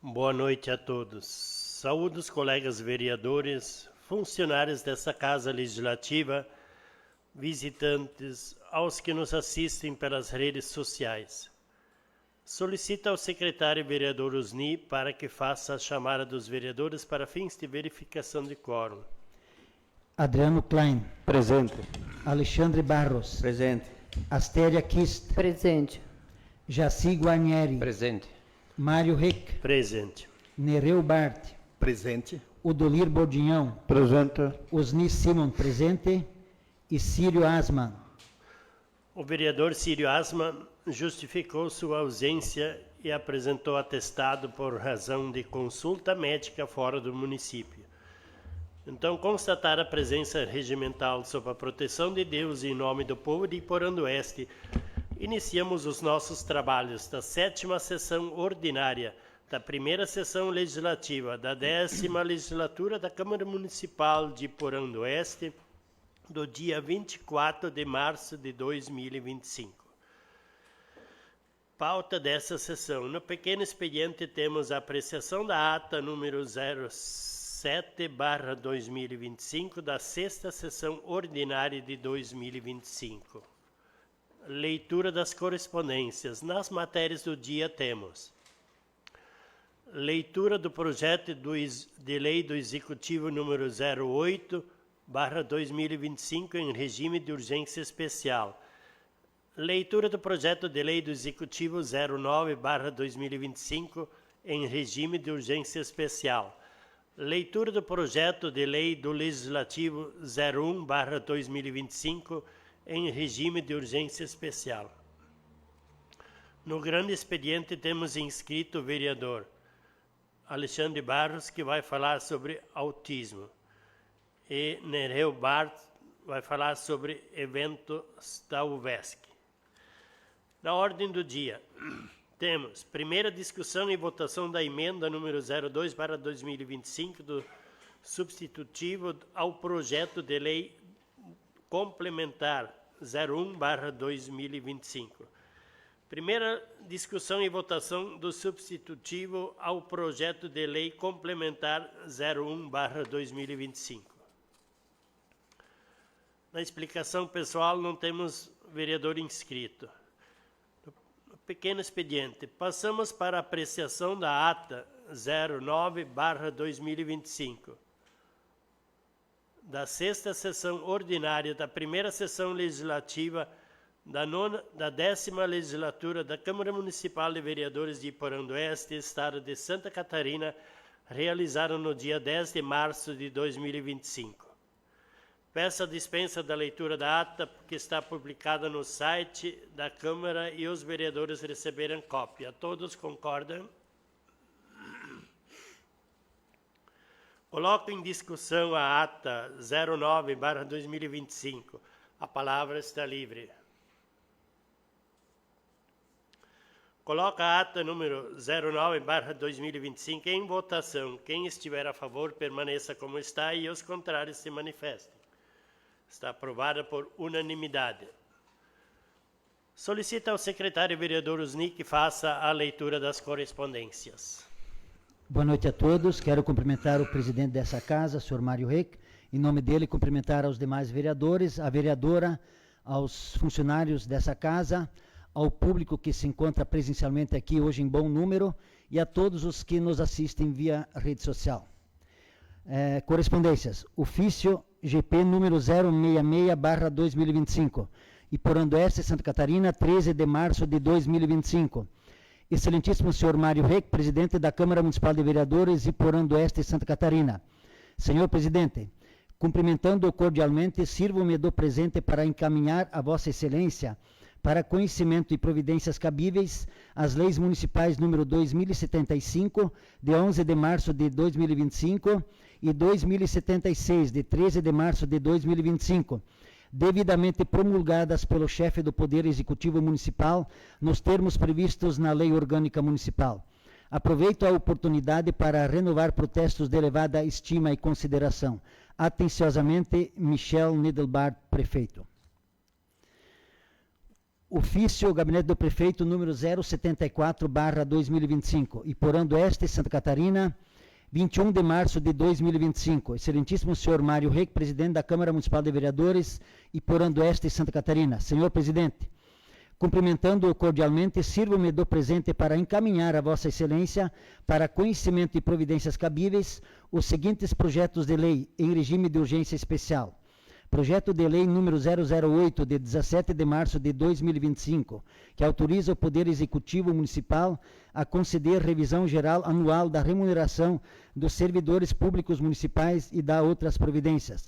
Boa noite a todos. Saúdo os colegas vereadores, funcionários dessa Casa Legislativa, visitantes, aos que nos assistem pelas redes sociais. Solicito ao secretário vereador Osni para que faça a chamada dos vereadores para fins de verificação de quórum. Adriano Klein. Presente. Alexandre Barros. Presente. Astéria Kist. Presente. Jaci Guarnieri. Presente. Mário Rick. Presente. Nereu Bart. Presente. Odolir Bodinhão. Presente. Osni Simon, presente. E Círio Asman. O vereador Círio Asman justificou sua ausência e apresentou atestado por razão de consulta médica fora do município. Então, constatar a presença regimental sob a proteção de Deus e em nome do povo de Iporã do Oeste, iniciamos os nossos trabalhos da 7ª sessão ordinária da 1ª sessão legislativa da 10ª legislatura da Câmara Municipal de Iporã do Oeste, do dia 24 de março de 2025. Pauta dessa sessão. No pequeno expediente temos a apreciação da ata número 07/2025 da 6ª sessão ordinária de 2025. Leitura das correspondências. Nas matérias do dia temos leitura do projeto de lei do Executivo número 08/2025 em regime de urgência especial. Leitura do projeto de lei do Executivo 09/2025 em regime de urgência especial. Leitura do projeto de lei do Legislativo 01/2025 em regime de urgência especial. No grande expediente temos inscrito o vereador Alexandre Barros, que vai falar sobre autismo, e Nereu Bart vai falar sobre eventos da UVESC. Na ordem do dia, temos primeira discussão e votação da emenda número 02/2025 do substitutivo ao projeto de lei complementar 01/2025. Primeira discussão e votação do substitutivo ao projeto de lei complementar 01/2025. Na explicação pessoal não temos vereador inscrito. No pequeno expediente, passamos para a apreciação da ata 09/2025. Da 6ª sessão ordinária da 1ª sessão legislativa da 10ª legislatura da Câmara Municipal de Vereadores de Iporã do Oeste, Estado de Santa Catarina, realizada no dia 10 de março de 2025. Peço a dispensa da leitura da ata, que está publicada no site da Câmara e os vereadores receberam cópia. Todos concordam? Coloco em discussão a ata 09/2025. A palavra está livre. Coloco a ata número 09/2025 em votação. Quem estiver a favor, permaneça como está e os contrários se manifestem. Está aprovada por unanimidade. Solicito ao secretário vereador Osni que faça a leitura das correspondências. Boa noite a todos. Quero cumprimentar o presidente dessa casa, senhor Mário Rick. Em nome dele, cumprimentar aos demais vereadores, a vereadora, aos funcionários dessa casa, ao público que se encontra presencialmente aqui hoje em bom número e a todos os que nos assistem via rede social. Correspondências. Ofício GP número 066/2025. Iporã do Oeste, Santa Catarina, 13 de março de 2025. Excelentíssimo senhor Mário Rick, presidente da Câmara Municipal de Vereadores, Iporã do Oeste, Santa Catarina. Senhor presidente, cumprimentando-o cordialmente, sirvo-me do presente para encaminhar a vossa excelência para conhecimento e providências cabíveis as leis municipais número 2075, de 11 de março de 2025, e 2076, de 13 de março de 2025, devidamente promulgadas pelo chefe do Poder Executivo Municipal, nos termos previstos na Lei Orgânica Municipal. Aproveito a oportunidade para renovar protestos de elevada estima e consideração. Atenciosamente, Michel Nedelbart, prefeito. Ofício Gabinete do Prefeito número 074/2025, Iporã do Oeste, Santa Catarina, 21 de março de 2025. Excelentíssimo senhor Mário Reck, presidente da Câmara Municipal de Vereadores, Iporã do Oeste, Santa Catarina. Senhor presidente, cumprimentando-o cordialmente, sirvo-me do presente para encaminhar a Vossa Excelência, para conhecimento e providências cabíveis, os seguintes projetos de lei em regime de urgência especial. Projeto de lei número 008, de 17 de março de 2025, que autoriza o Poder Executivo Municipal a conceder revisão geral anual da remuneração dos servidores públicos municipais e da outras providências.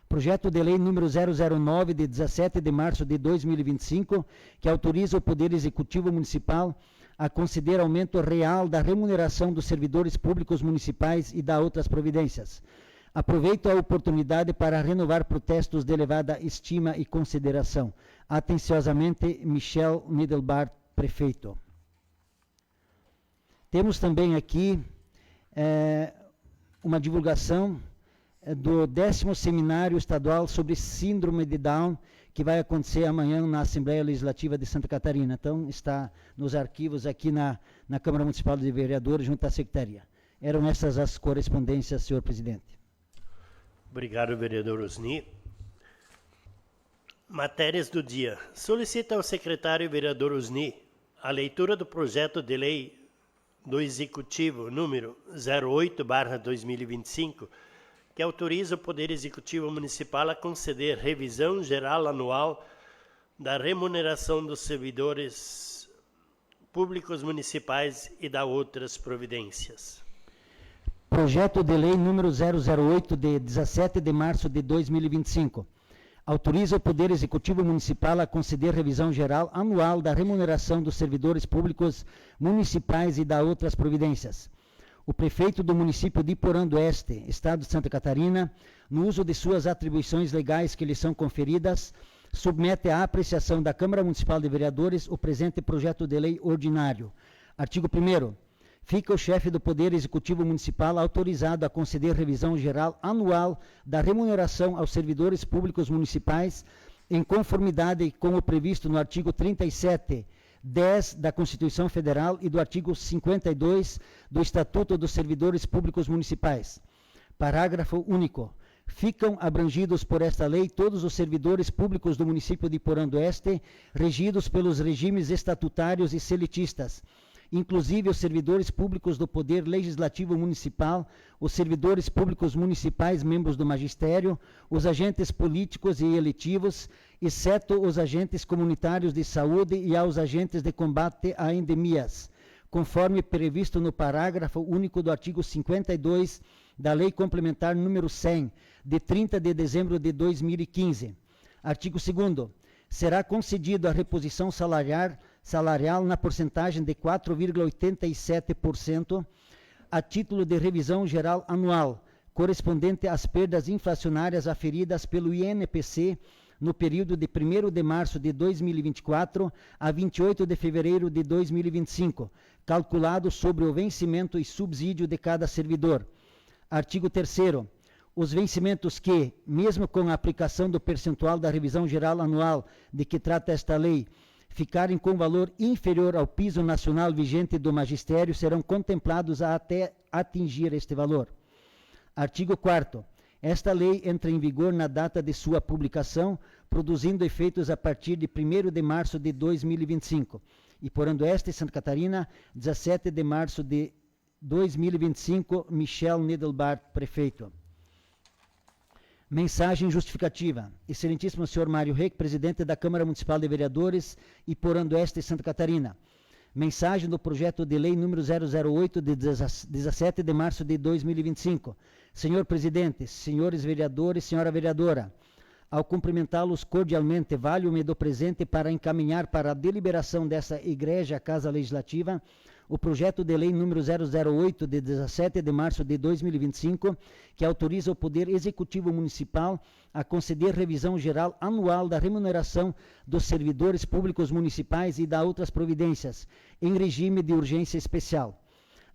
Projeto de lei número 009, de 17 de março de 2025, que autoriza o Poder Executivo Municipal a conceder aumento real da remuneração dos servidores públicos municipais e da outras providências. Aproveito a oportunidade para renovar protestos de elevada estima e consideração. Atenciosamente, Michel Nidelbart, prefeito. Temos também aqui uma divulgação do 10º Seminário Estadual sobre Síndrome de Down, que vai acontecer amanhã na Assembleia Legislativa de Santa Catarina. Então, está nos arquivos aqui na Câmara Municipal de Vereadores, junto à Secretaria. Eram essas as correspondências, senhor presidente. Obrigado, vereador Osni. Matérias do dia. Solicita ao secretário vereador Osni a leitura do projeto de lei do Executivo número 08/2025, que autoriza o Poder Executivo Municipal a conceder revisão geral anual da remuneração dos servidores públicos municipais e da outras providências. Projeto de lei número 008, de 17 de março de 2025. Autoriza o Poder Executivo Municipal a conceder revisão geral anual da remuneração dos servidores públicos municipais e da outras providências. O prefeito do município de Iporã do Oeste, Estado de Santa Catarina, no uso de suas atribuições legais que lhe são conferidas, submete à apreciação da Câmara Municipal de Vereadores o presente projeto de lei ordinário. Artigo 1º. Fica o chefe do Poder Executivo Municipal autorizado a conceder revisão geral anual da remuneração aos servidores públicos municipais, em conformidade com o previsto no artigo 37(10) da Constituição Federal e do artigo 52 do Estatuto dos Servidores Públicos Municipais. Parágrafo único. Ficam abrangidos por esta lei todos os servidores públicos do município de Iporã do Oeste, regidos pelos regimes estatutários e selitistas, inclusive os servidores públicos do Poder Legislativo Municipal, os servidores públicos municipais membros do magistério, os agentes políticos e eletivos, exceto os agentes comunitários de saúde e aos agentes de combate a endemias, conforme previsto no parágrafo único do artigo 52 da Lei Complementar número 100, de 30 de dezembro de 2015. Artigo 2º. Será concedido a reposição salarial na porcentagem de 4,87% a título de revisão geral anual, correspondente às perdas inflacionárias aferidas pelo INPC no período de 1º de março de 2024 a 28 de fevereiro de 2025, calculado sobre o vencimento e subsídio de cada servidor. Artigo 3º. Os vencimentos que, mesmo com a aplicação do percentual da revisão geral anual de que trata esta lei, ficarem com valor inferior ao piso nacional vigente do magistério, serão contemplados até atingir este valor. Artigo 4º. Esta lei entra em vigor na data de sua publicação, produzindo efeitos a partir de 1º de março de 2025. Iporã do Oeste, Santa Catarina, 17 de março de 2025, Michel Nidelbart, prefeito. Mensagem justificativa. Excelentíssimo senhor Mário Reck, presidente da Câmara Municipal de Vereadores, Iporã do Oeste, Santa Catarina. Mensagem do projeto de lei número 008, de 17 de março de 2025. Senhor presidente, senhores vereadores, senhora vereadora, ao cumprimentá-los cordialmente, valho-me do presente para encaminhar para a deliberação dessa Igreja Casa Legislativa o projeto de lei número 008, de 17 de março de 2025, que autoriza o Poder Executivo Municipal a conceder revisão geral anual da remuneração dos servidores públicos municipais e da outras providências, em regime de urgência especial.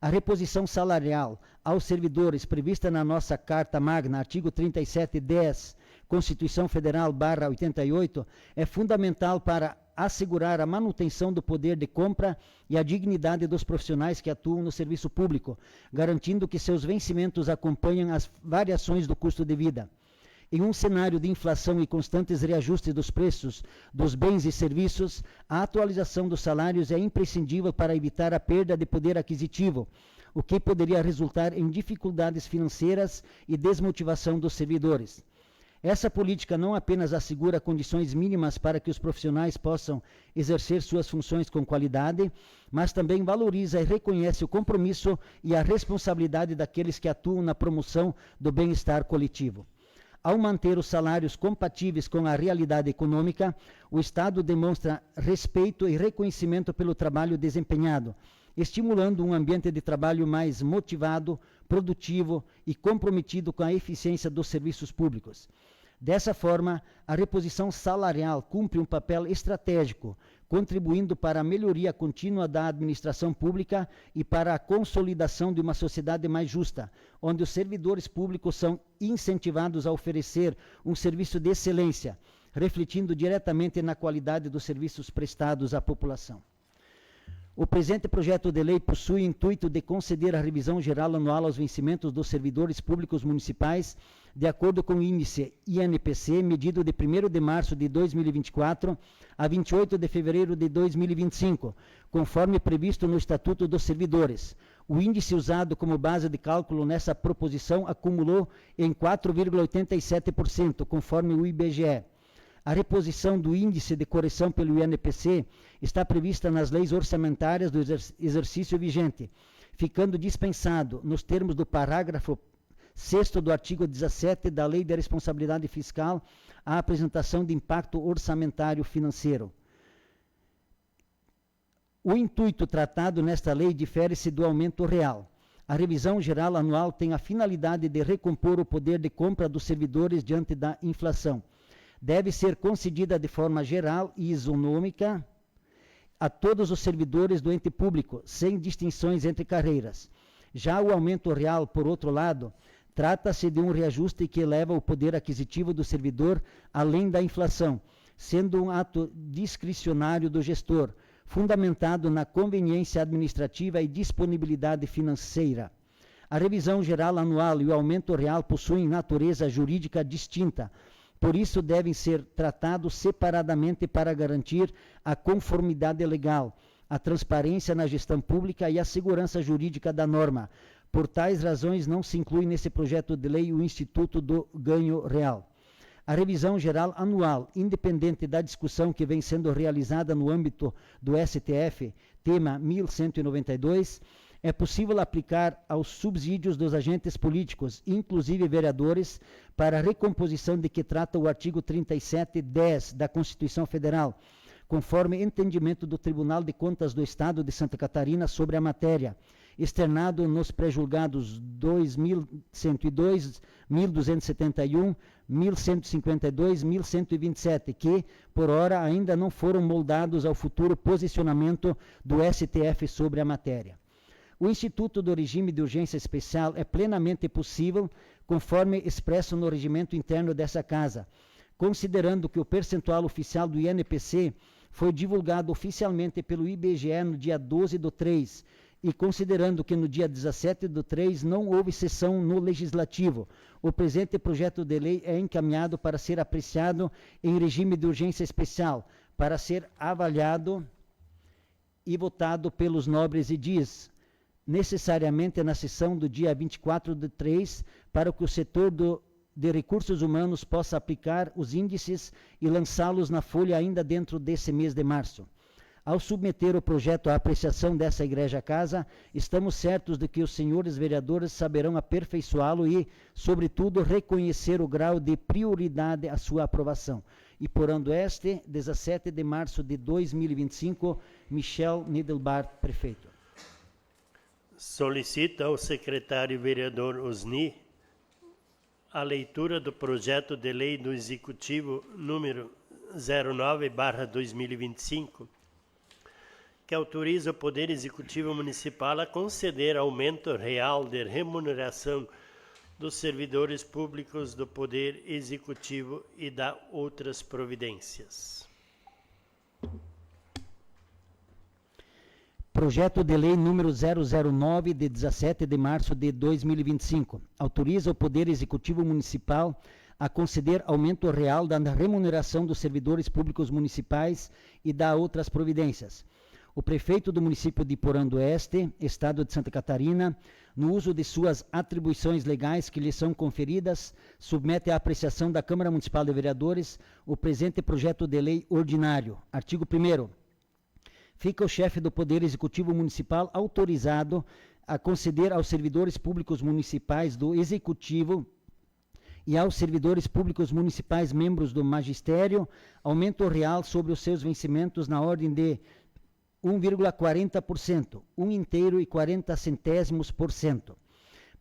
A reposição salarial aos servidores prevista na nossa Carta Magna, artigo 37(10), Constituição Federal /88, é fundamental para assegurar a manutenção do poder de compra e a dignidade dos profissionais que atuam no serviço público, garantindo que seus vencimentos acompanhem as variações do custo de vida. Em um cenário de inflação e constantes reajustes dos preços dos bens e serviços, a atualização dos salários é imprescindível para evitar a perda de poder aquisitivo, o que poderia resultar em dificuldades financeiras e desmotivação dos servidores. Essa política não apenas assegura condições mínimas para que os profissionais possam exercer suas funções com qualidade, mas também valoriza e reconhece o compromisso e a responsabilidade daqueles que atuam na promoção do bem-estar coletivo. Ao manter os salários compatíveis com a realidade econômica, o Estado demonstra respeito e reconhecimento pelo trabalho desempenhado, estimulando um ambiente de trabalho mais motivado, produtivo e comprometido com a eficiência dos serviços públicos. Dessa forma, a reposição salarial cumpre um papel estratégico, contribuindo para a melhoria contínua da administração pública e para a consolidação de uma sociedade mais justa, onde os servidores públicos são incentivados a oferecer um serviço de excelência, refletindo diretamente na qualidade dos serviços prestados à população. O presente projeto de lei possui o intuito de conceder a revisão geral anual aos vencimentos dos servidores públicos municipais, de acordo com o índice INPC, medido de 1º de março de 2024 a 28 de fevereiro de 2025, conforme previsto no Estatuto dos Servidores. O índice usado como base de cálculo nessa proposição acumulou em 4,87%, conforme o IBGE. A reposição do índice de correção pelo INPC está prevista nas leis orçamentárias do exercício vigente, ficando dispensado, nos termos do parágrafo 6º do artigo 17 da Lei de Responsabilidade Fiscal, a apresentação de impacto orçamentário financeiro. O intuito tratado nesta lei difere-se do aumento real. A revisão geral anual tem a finalidade de recompor o poder de compra dos servidores diante da inflação. Deve ser concedida de forma geral e isonômica a todos os servidores do ente público, sem distinções entre carreiras. Já o aumento real, por outro lado, trata-se de um reajuste que eleva o poder aquisitivo do servidor além da inflação, sendo um ato discricionário do gestor, fundamentado na conveniência administrativa e disponibilidade financeira. A revisão geral anual e o aumento real possuem natureza jurídica distinta, por isso devem ser tratados separadamente para garantir a conformidade legal, a transparência na gestão pública e a segurança jurídica da norma. Por tais razões, não se inclui nesse projeto de lei o Instituto do Ganho Real. A revisão geral anual, independente da discussão que vem sendo realizada no âmbito do STF, tema 1192, é possível aplicar aos subsídios dos agentes políticos, inclusive vereadores, para a recomposição de que trata o artigo 37(10) da Constituição Federal, conforme entendimento do Tribunal de Contas do Estado de Santa Catarina sobre a matéria, externado nos pré-julgados 2102, 1271, 1152, 1127, que, por ora, ainda não foram moldados ao futuro posicionamento do STF sobre a matéria. O Instituto do Regime de Urgência Especial é plenamente possível, conforme expresso no regimento interno dessa Casa, considerando que o percentual oficial do INPC foi divulgado oficialmente pelo IBGE no dia 12/3 e considerando que no dia 17/3 não houve sessão no Legislativo. O presente projeto de lei é encaminhado para ser apreciado em regime de urgência especial, para ser avaliado e votado pelos nobres edis, necessariamente na sessão do dia 24/3, para que o setor de recursos humanos possa aplicar os índices e lançá-los na folha ainda dentro desse mês de março. Ao submeter o projeto à apreciação dessa Igreja Casa, estamos certos de que os senhores vereadores saberão aperfeiçoá-lo e, sobretudo, reconhecer o grau de prioridade à sua aprovação. E por ano este, 17 de março de 2025, Michel Nidelbart, prefeito. Solicita ao secretário vereador Osni a leitura do projeto de lei do Executivo número 09/2025, que autoriza o Poder Executivo Municipal a conceder aumento real de remuneração dos servidores públicos do Poder Executivo e da outras providências. Projeto de Lei número 009, de 17 de março de 2025. Autoriza o Poder Executivo Municipal a conceder aumento real da remuneração dos servidores públicos municipais e da outras providências. O prefeito do município de Porã do Oeste, Estado de Santa Catarina, no uso de suas atribuições legais que lhe são conferidas, submete à apreciação da Câmara Municipal de Vereadores o presente projeto de lei ordinário. Artigo 1º. Fica o chefe do Poder Executivo Municipal autorizado a conceder aos servidores públicos municipais do Executivo e aos servidores públicos municipais membros do Magistério aumento real sobre os seus vencimentos na ordem de 1,40%, 1,40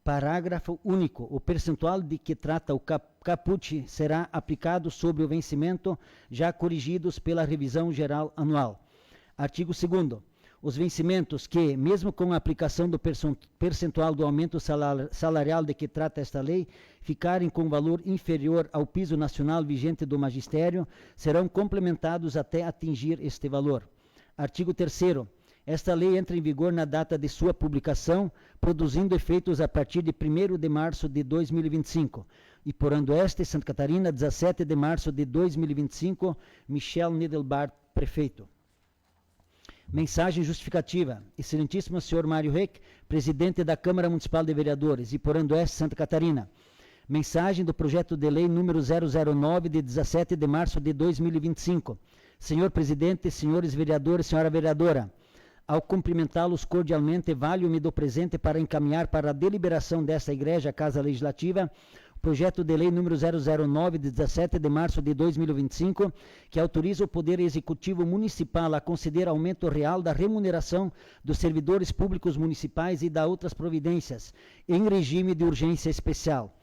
Parágrafo único. O percentual de que trata o caput será aplicado sobre o vencimento já corrigidos pela revisão geral anual. Artigo 2º. Os vencimentos que, mesmo com a aplicação do percentual do aumento salarial de que trata esta lei, ficarem com valor inferior ao piso nacional vigente do magistério, serão complementados até atingir este valor. Artigo 3º. Esta lei entra em vigor na data de sua publicação, produzindo efeitos a partir de 1º de março de 2025. E Porã do Oeste, Santa Catarina, 17 de março de 2025, Michel Nidelbart, prefeito. Mensagem justificativa. Excelentíssimo senhor Mário Reck, presidente da Câmara Municipal de Vereadores, Iporã do Oeste, Santa Catarina. Mensagem do projeto de lei número 009, de 17 de março de 2025. Senhor presidente, senhores vereadores, senhora vereadora, ao cumprimentá-los cordialmente, valho-me do presente para encaminhar para a deliberação desta Igreja, Casa Legislativa, projeto de lei número 009, de 17 de março de 2025, que autoriza o Poder Executivo Municipal a conceder aumento real da remuneração dos servidores públicos municipais e da outras providências, em regime de urgência especial.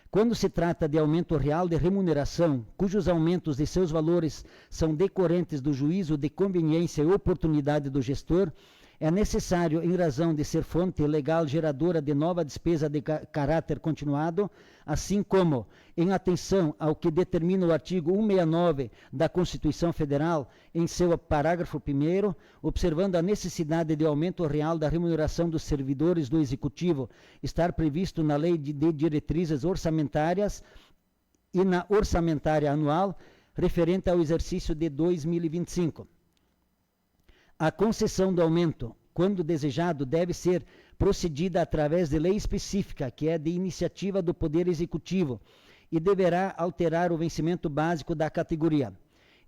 Quando se trata de aumento real de remuneração, cujos aumentos de seus valores são decorrentes do juízo de conveniência e oportunidade do gestor, é necessário, em razão de ser fonte legal geradora de nova despesa de caráter continuado, assim como, em atenção ao que determina o artigo 169 da Constituição Federal, em seu parágrafo 1º, observando a necessidade de aumento real da remuneração dos servidores do Executivo estar previsto na Lei de Diretrizes Orçamentárias e na Orçamentária Anual, referente ao exercício de 2025. A concessão do aumento, quando desejado, deve ser procedida através de lei específica, que é de iniciativa do Poder Executivo, e deverá alterar o vencimento básico da categoria.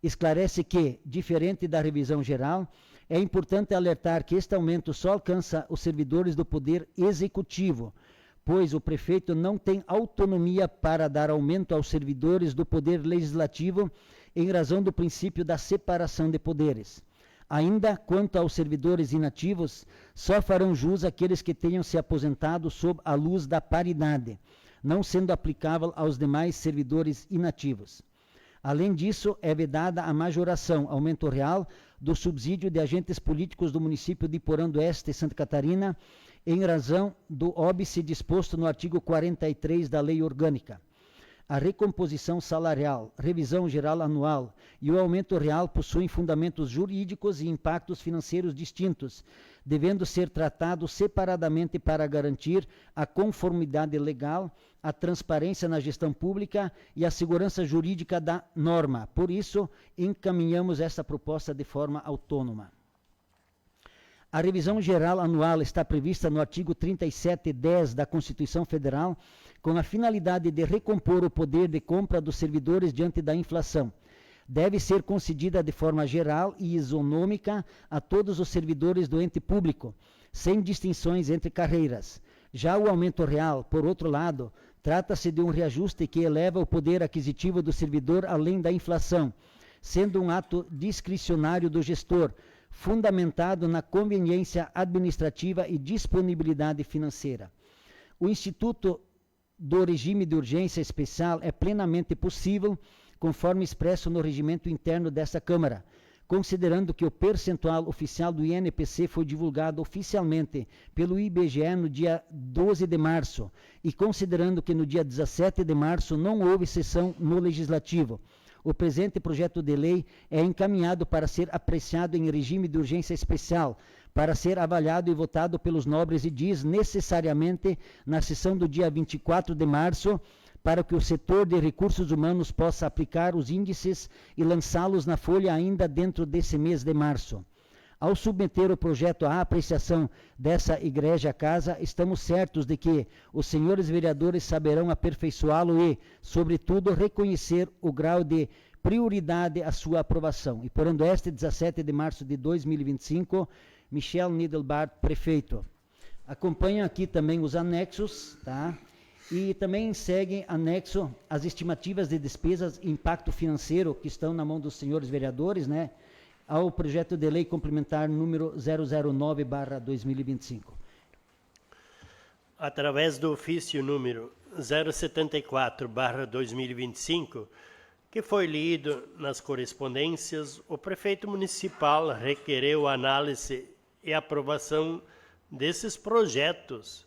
Esclarece que, diferente da revisão geral, é importante alertar que este aumento só alcança os servidores do Poder Executivo, pois o prefeito não tem autonomia para dar aumento aos servidores do Poder Legislativo em razão do princípio da separação de poderes. Ainda quanto aos servidores inativos, só farão jus aqueles que tenham se aposentado sob a luz da paridade, não sendo aplicável aos demais servidores inativos. Além disso, é vedada a majoração, aumento real, do subsídio de agentes políticos do município de Porã do Oeste, Santa Catarina, em razão do óbice disposto no artigo 43 da Lei Orgânica. A recomposição salarial, revisão geral anual e o aumento real possuem fundamentos jurídicos e impactos financeiros distintos, devendo ser tratados separadamente para garantir a conformidade legal, a transparência na gestão pública e a segurança jurídica da norma. Por isso, encaminhamos essa proposta de forma autônoma. A revisão geral anual está prevista no artigo 37(10) da Constituição Federal, com a finalidade de recompor o poder de compra dos servidores diante da inflação. Deve ser concedida de forma geral e isonômica a todos os servidores do ente público, sem distinções entre carreiras. Já o aumento real, por outro lado, trata-se de um reajuste que eleva o poder aquisitivo do servidor além da inflação, sendo um ato discricionário do gestor, fundamentado na conveniência administrativa e disponibilidade financeira. O Instituto do regime de urgência especial é plenamente possível, conforme expresso no regimento interno dessa Câmara, considerando que o percentual oficial do INPC foi divulgado oficialmente pelo IBGE no dia 12 de março e considerando que no dia 17 de março não houve sessão no Legislativo, o presente projeto de lei é encaminhado para ser apreciado em regime de urgência especial, para ser avaliado e votado pelos nobres edis necessariamente na sessão do dia 24 de março, para que o setor de recursos humanos possa aplicar os índices e lançá-los na folha ainda dentro desse mês de março. Ao submeter o projeto à apreciação dessa Igreja Casa, estamos certos de que os senhores vereadores saberão aperfeiçoá-lo e, sobretudo, reconhecer o grau de prioridade à sua aprovação. E por este 17 de março de 2025, Michel Nidelbart, prefeito. Acompanha aqui também os anexos, tá? E também segue anexo as estimativas de despesas e impacto financeiro que estão na mão dos senhores vereadores, né? Ao projeto de lei complementar número 009/2025. Através do ofício número 074/2025, que foi lido nas correspondências, o prefeito municipal requereu análise e aprovação desses projetos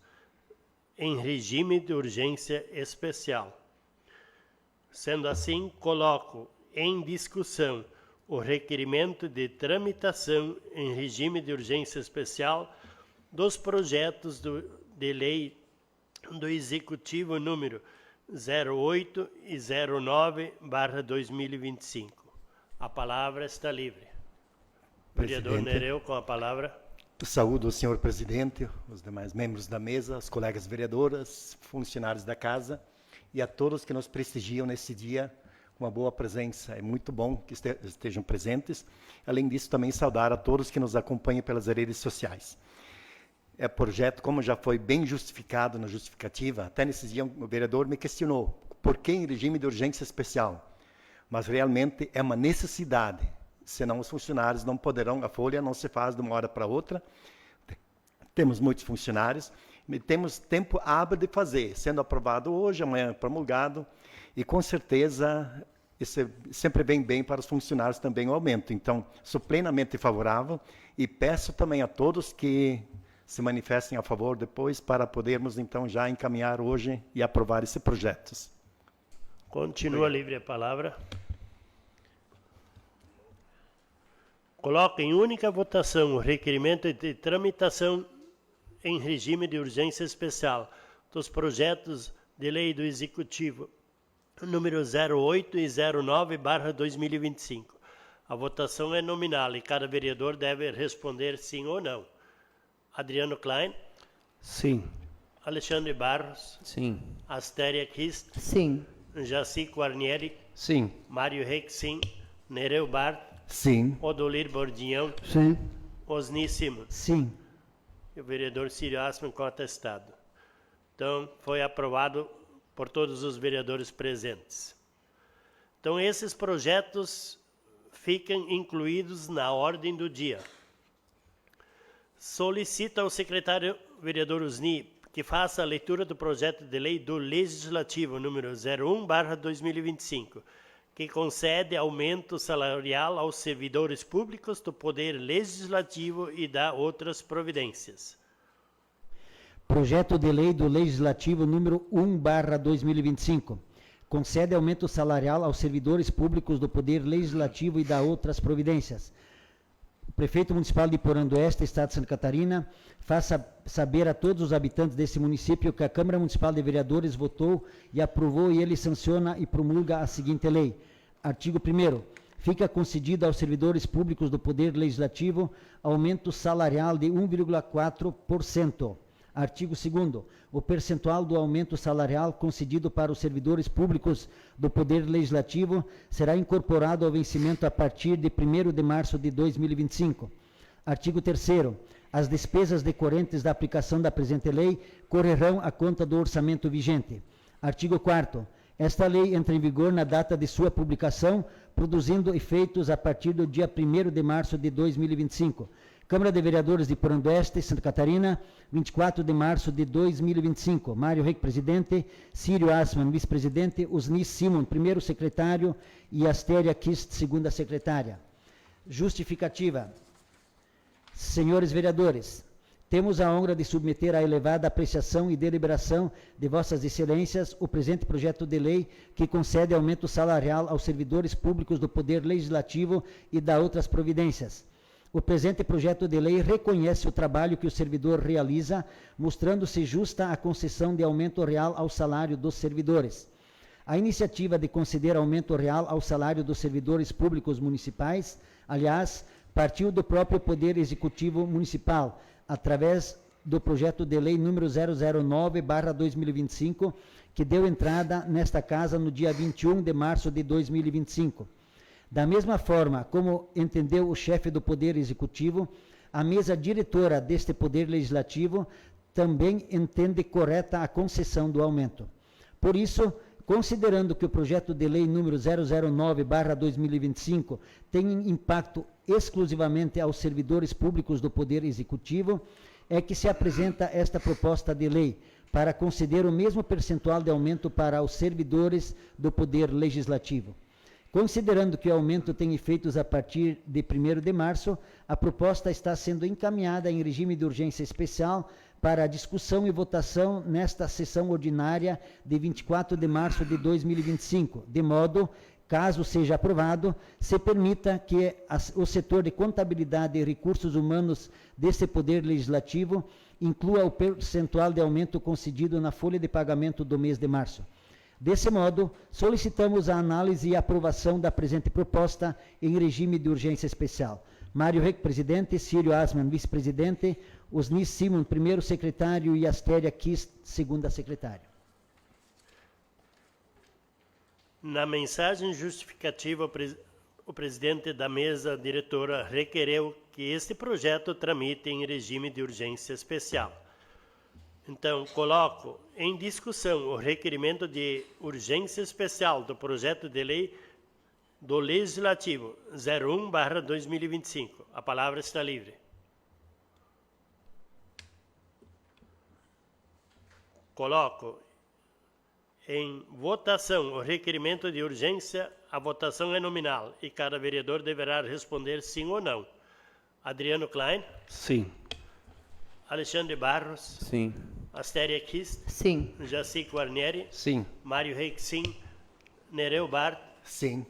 em regime de urgência especial. Sendo assim, coloco em discussão o requerimento de tramitação em regime de urgência especial dos projetos de lei do Executivo número 08 e 09/2025. A palavra está livre. Vereador Nereu, com a palavra. Saúdo o senhor presidente, os demais membros da mesa, as colegas vereadoras, funcionários da casa e a todos que nos prestigiam nesse dia com uma boa presença. É muito bom que estejam presentes. Além disso, também saudar a todos que nos acompanham pelas redes sociais. É projeto, como já foi bem justificado na justificativa, até nesse dia o vereador me questionou por que em regime de urgência especial. Mas realmente é uma necessidade, senão os funcionários não poderão, a folha não se faz de uma hora para outra. Temos muitos funcionários, temos tempo hábil de fazer, sendo aprovado hoje, amanhã promulgado, e com certeza isso sempre vem bem para os funcionários também o aumento. Então, sou plenamente favorável e peço também a todos que se manifestem a favor depois para podermos então já encaminhar hoje e aprovar esse projeto. Continua livre a palavra. Coloco em única votação o requerimento de tramitação em regime de urgência especial dos projetos de lei do Executivo número 08 e 09/2025. A votação é nominal e cada vereador deve responder sim ou não. Adriano Klein? Sim. Alexandre Barros? Sim. Astéria Kist? Sim. Jaci Guarnieri? Sim. Mário Reck, sim. Nereu Bart? Sim. Odolir Bordinhão? Sim. Osni Simon? Sim. E o vereador Círio Assmann com atestado. Então, foi aprovado por todos os vereadores presentes. Então, esses projetos ficam incluídos na ordem do dia. Solicita ao secretário vereador Osni que faça a leitura do projeto de lei do Legislativo número 01/2025, que concede aumento salarial aos servidores públicos do Poder Legislativo e dá outras providências. Projeto de lei do Legislativo número 1/2025. Concede aumento salarial aos servidores públicos do Poder Legislativo e dá outras providências. O prefeito municipal de Porã do Oeste, Estado de Santa Catarina, faça saber a todos os habitantes desse município que a Câmara Municipal de Vereadores votou e aprovou e ele sanciona e promulga a seguinte lei. Artigo 1º. Fica concedido aos servidores públicos do Poder Legislativo aumento salarial de 1,4%. Artigo 2º. O percentual do aumento salarial concedido para os servidores públicos do Poder Legislativo será incorporado ao vencimento a partir de 1º de março de 2025. Artigo 3º. As despesas decorrentes da aplicação da presente lei correrão à conta do orçamento vigente. Artigo 4º. Esta lei entra em vigor na data de sua publicação, produzindo efeitos a partir do dia 1º de março de 2025. Câmara de Vereadores de Porã do Oeste, Santa Catarina, 24 de março de 2025. Mário Reck, presidente. Círio Assmann, vice-presidente. Osni Simon, primeiro secretário. E Astéria Kist, segunda secretária. Justificativa. Senhores vereadores, temos a honra de submeter à elevada apreciação e deliberação de Vossas Excelências o presente projeto de lei que concede aumento salarial aos servidores públicos do Poder Legislativo e dá outras providências. O presente projeto de lei reconhece o trabalho que o servidor realiza, mostrando-se justa a concessão de aumento real ao salário dos servidores. A iniciativa de conceder aumento real ao salário dos servidores públicos municipais, aliás, partiu do próprio Poder Executivo Municipal, através do projeto de lei número 009/2025, que deu entrada nesta casa no dia 21 de março de 2025. Da mesma forma como entendeu o chefe do Poder Executivo, a mesa diretora deste Poder Legislativo também entende correta a concessão do aumento. Por isso, considerando que o projeto de lei número 009/2025 tem impacto exclusivamente aos servidores públicos do Poder Executivo, é que se apresenta esta proposta de lei, para conceder o mesmo percentual de aumento para os servidores do Poder Legislativo. Considerando que o aumento tem efeitos a partir de 1º de março, a proposta está sendo encaminhada em regime de urgência especial para discussão e votação nesta sessão ordinária de 24 de março de 2025, de modo, caso seja aprovado, se permita que o setor de contabilidade e recursos humanos desse Poder Legislativo inclua o percentual de aumento concedido na folha de pagamento do mês de março. Desse modo, solicitamos a análise e aprovação da presente proposta em regime de urgência especial. Mário Reck, presidente, Círio Asman, vice-presidente, Osni Simon, primeiro secretário, e Astéria Kist, segunda secretária. Na mensagem justificativa, o presidente da mesa diretora requereu que este projeto tramite em regime de urgência especial. Então, coloco em discussão o requerimento de urgência especial do projeto de lei do Legislativo 01/2025. A palavra está livre. Coloco em votação o requerimento de urgência. A votação é nominal e cada vereador deverá responder sim ou não. Adriano Klein? Sim. Alexandre Barros? Sim. Astéria Kist? Sim. Jaci Guarnieri? Sim. Mário Reck, sim. Nereu Bart? Sim.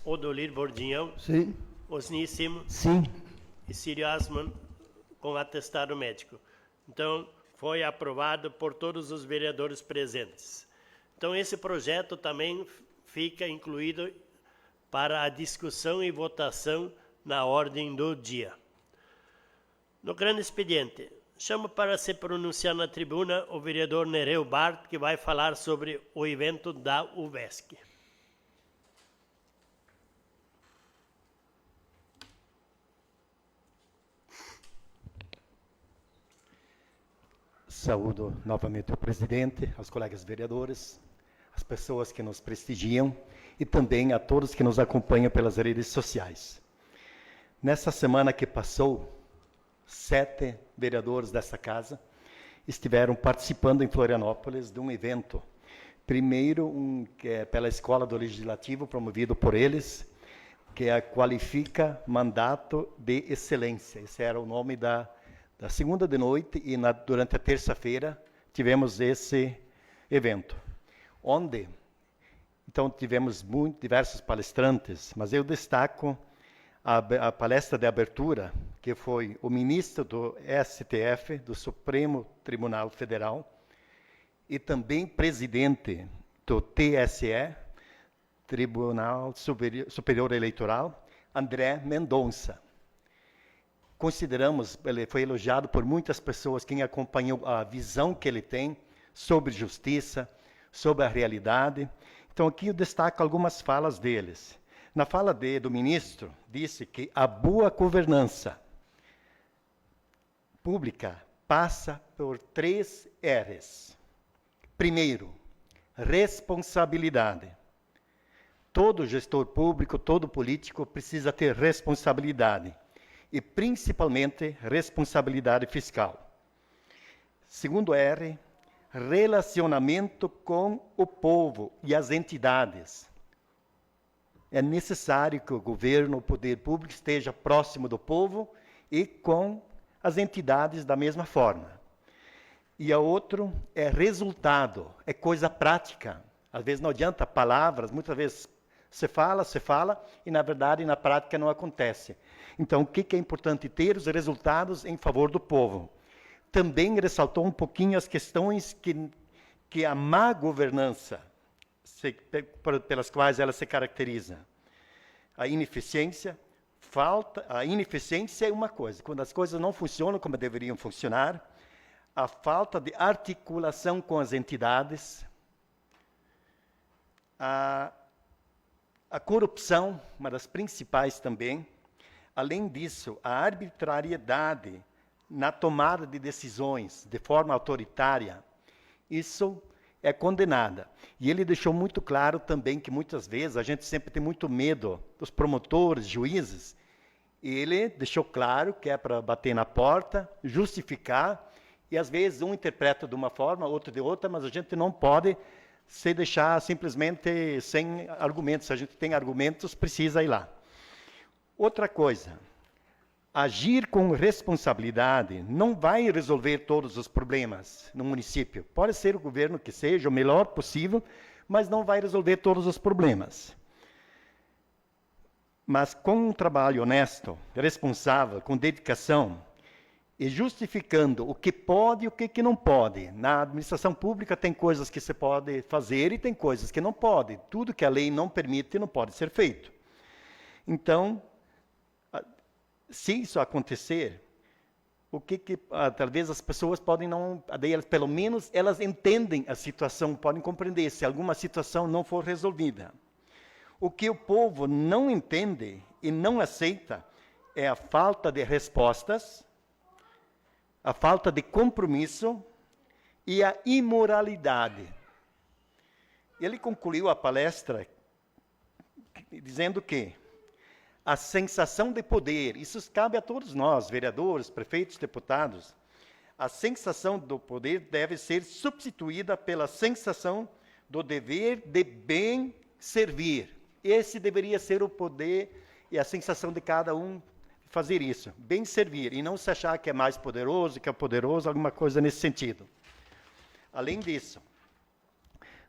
Odolir Bordinhão? Sim. Osni Simon? Sim. E Círio Asman com atestado médico. Então, foi aprovado por todos os vereadores presentes. Então, esse projeto também fica incluído para a discussão e votação na ordem do dia. No grande expediente, chamo para se pronunciar na tribuna o vereador Nereu Bart, que vai falar sobre o evento da UVESC. Saúdo novamente o presidente, aos colegas vereadores, as pessoas que nos prestigiam e também a todos que nos acompanham pelas redes sociais. Nessa semana que passou, 7 vereadores dessa casa estiveram participando em Florianópolis de um evento. Primeiro, que é pela Escola do Legislativo, promovido por eles, que é a Qualifica Mandato de Excelência. Esse era o nome da segunda de noite, e durante a terça-feira tivemos esse evento, onde então tivemos diversos palestrantes, mas eu destaco a palestra de abertura, que foi o ministro do STF, do Supremo Tribunal Federal, e também presidente do TSE, Tribunal Superior Eleitoral, André Mendonça. Consideramos, ele foi elogiado por muitas pessoas, quem acompanhou a visão que ele tem sobre justiça, sobre a realidade. Então, aqui eu destaco algumas falas deles. Na fala do ministro, disse que a boa governança pública passa por 3 R's. Primeiro, responsabilidade. Todo gestor público, todo político precisa ter responsabilidade. E, principalmente, responsabilidade fiscal. Segundo R, relacionamento com o povo e as entidades. é necessário que o governo, o poder público, esteja próximo do povo e com as entidades da mesma forma. E a outro é resultado, é coisa prática. Às vezes não adianta palavras, muitas vezes se fala, e na verdade, na prática não acontece. Então, o que é importante? Ter os resultados em favor do povo. Também ressaltou um pouquinho as questões que a má governança, pelas quais ela se caracteriza. A ineficiência, a ineficiência é uma coisa, quando as coisas não funcionam como deveriam funcionar, a falta de articulação com as entidades, a corrupção, uma das principais também. Além disso, a arbitrariedade na tomada de decisões de forma autoritária, isso é condenada. E ele deixou muito claro também que muitas vezes a gente sempre tem muito medo dos promotores, juízes. E ele deixou claro que é para bater na porta, justificar, e às vezes um interpreta de uma forma, outro de outra, mas a gente não pode se deixar simplesmente sem argumentos. Se a gente tem argumentos, precisa ir lá. Outra coisa, agir com responsabilidade não vai resolver todos os problemas no município. Pode ser o governo que seja o melhor possível, mas não vai resolver todos os problemas. Mas com um trabalho honesto, responsável, com dedicação, e justificando o que pode e o que não pode. Na administração pública tem coisas que se pode fazer e tem coisas que não pode. Tudo que a lei não permite não pode ser feito. Então, se isso acontecer, talvez as pessoas podem não, pelo menos elas entendem a situação, podem compreender se alguma situação não for resolvida. O que o povo não entende e não aceita é a falta de respostas, a falta de compromisso e a imoralidade. Ele concluiu a palestra dizendo que a sensação de poder, isso cabe a todos nós, vereadores, prefeitos, deputados, a sensação do poder deve ser substituída pela sensação do dever de bem servir. Esse deveria ser o poder e a sensação de cada um fazer isso, bem servir, e não se achar que é mais poderoso, que é poderoso, alguma coisa nesse sentido. Além disso,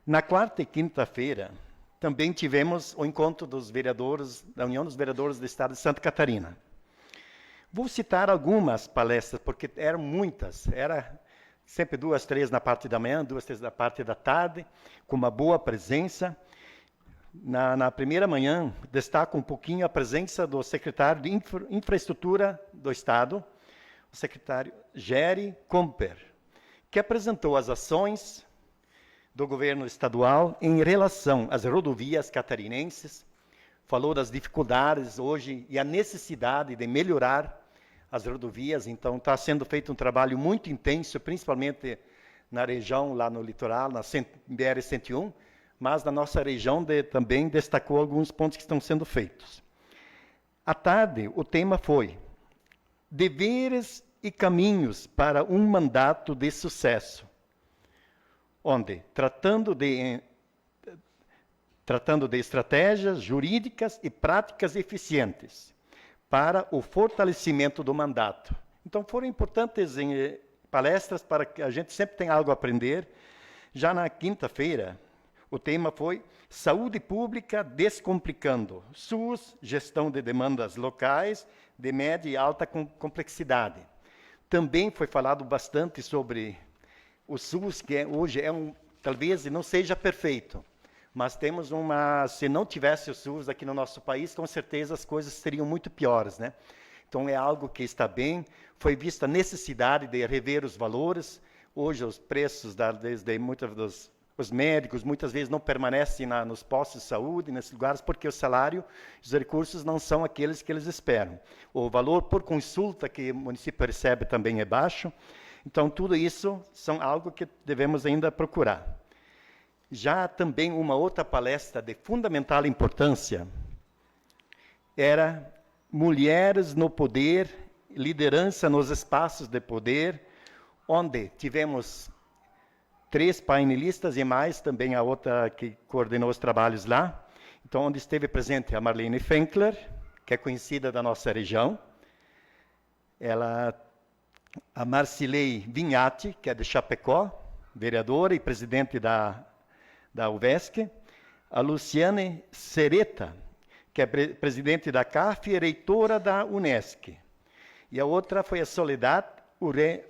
na quarta e quinta-feira, também tivemos o encontro dos vereadores, da União dos Vereadores do Estado de Santa Catarina. Vou citar algumas palestras, porque eram muitas, era sempre 2, 3 na parte da manhã, 2, 3 na parte da tarde, com uma boa presença. Na primeira manhã, destaco um pouquinho a presença do secretário de Infraestrutura do Estado, o secretário Jerry Comper, que apresentou as ações do governo estadual em relação às rodovias catarinenses, falou das dificuldades hoje e a necessidade de melhorar as rodovias. Então, está sendo feito um trabalho muito intenso, principalmente na região, lá no litoral, na BR-101, mas na nossa região também destacou alguns pontos que estão sendo feitos. À tarde, o tema foi deveres e caminhos para um mandato de sucesso, onde, tratando de estratégias jurídicas e práticas eficientes para o fortalecimento do mandato. Então, foram importantes palestras para que a gente sempre tenha algo a aprender. Já na quinta-feira, o tema foi Saúde Pública Descomplicando, SUS, Gestão de Demandas Locais, de Média e Alta Complexidade. Também foi falado bastante sobre o SUS, que hoje talvez não seja perfeito, mas temos se não tivesse o SUS aqui no nosso país, com certeza as coisas seriam muito piores, né? Então é algo que está bem, foi vista a necessidade de rever os valores. Hoje os preços os médicos muitas vezes não permanecem nos postos de saúde, nesses lugares, porque o salário, os recursos não são aqueles que eles esperam. O valor por consulta que o município recebe também é baixo. Então, tudo isso são algo que devemos ainda procurar. Já também uma outra palestra de fundamental importância era Mulheres no Poder, Liderança nos Espaços de Poder, onde tivemos 3 painelistas e mais também a outra que coordenou os trabalhos lá. Então, onde esteve presente a Marlene Fenkler, que é conhecida da nossa região, a Marcilei Vignati, que é de Chapecó, vereadora e presidente da UVESC, a Luciane Sereta, que é presidente da CAF e reitora da UNESCO. E a outra foi a Soledad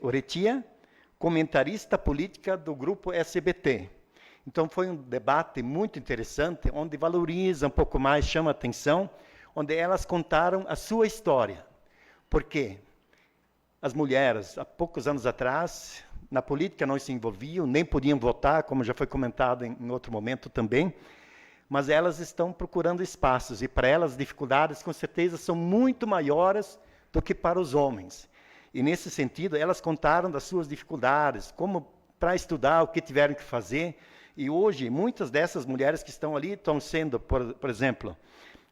Uretia, comentarista política do grupo SBT. Então foi um debate muito interessante, onde valoriza um pouco mais, chama a atenção, onde elas contaram a sua história. Por quê? As mulheres, há poucos anos atrás, na política não se envolviam, nem podiam votar, como já foi comentado em outro momento também, mas elas estão procurando espaços, e para elas as dificuldades, com certeza, são muito maiores do que para os homens. E, nesse sentido, elas contaram das suas dificuldades, como para estudar, o que tiveram que fazer, e hoje, muitas dessas mulheres que estão ali estão sendo, por exemplo,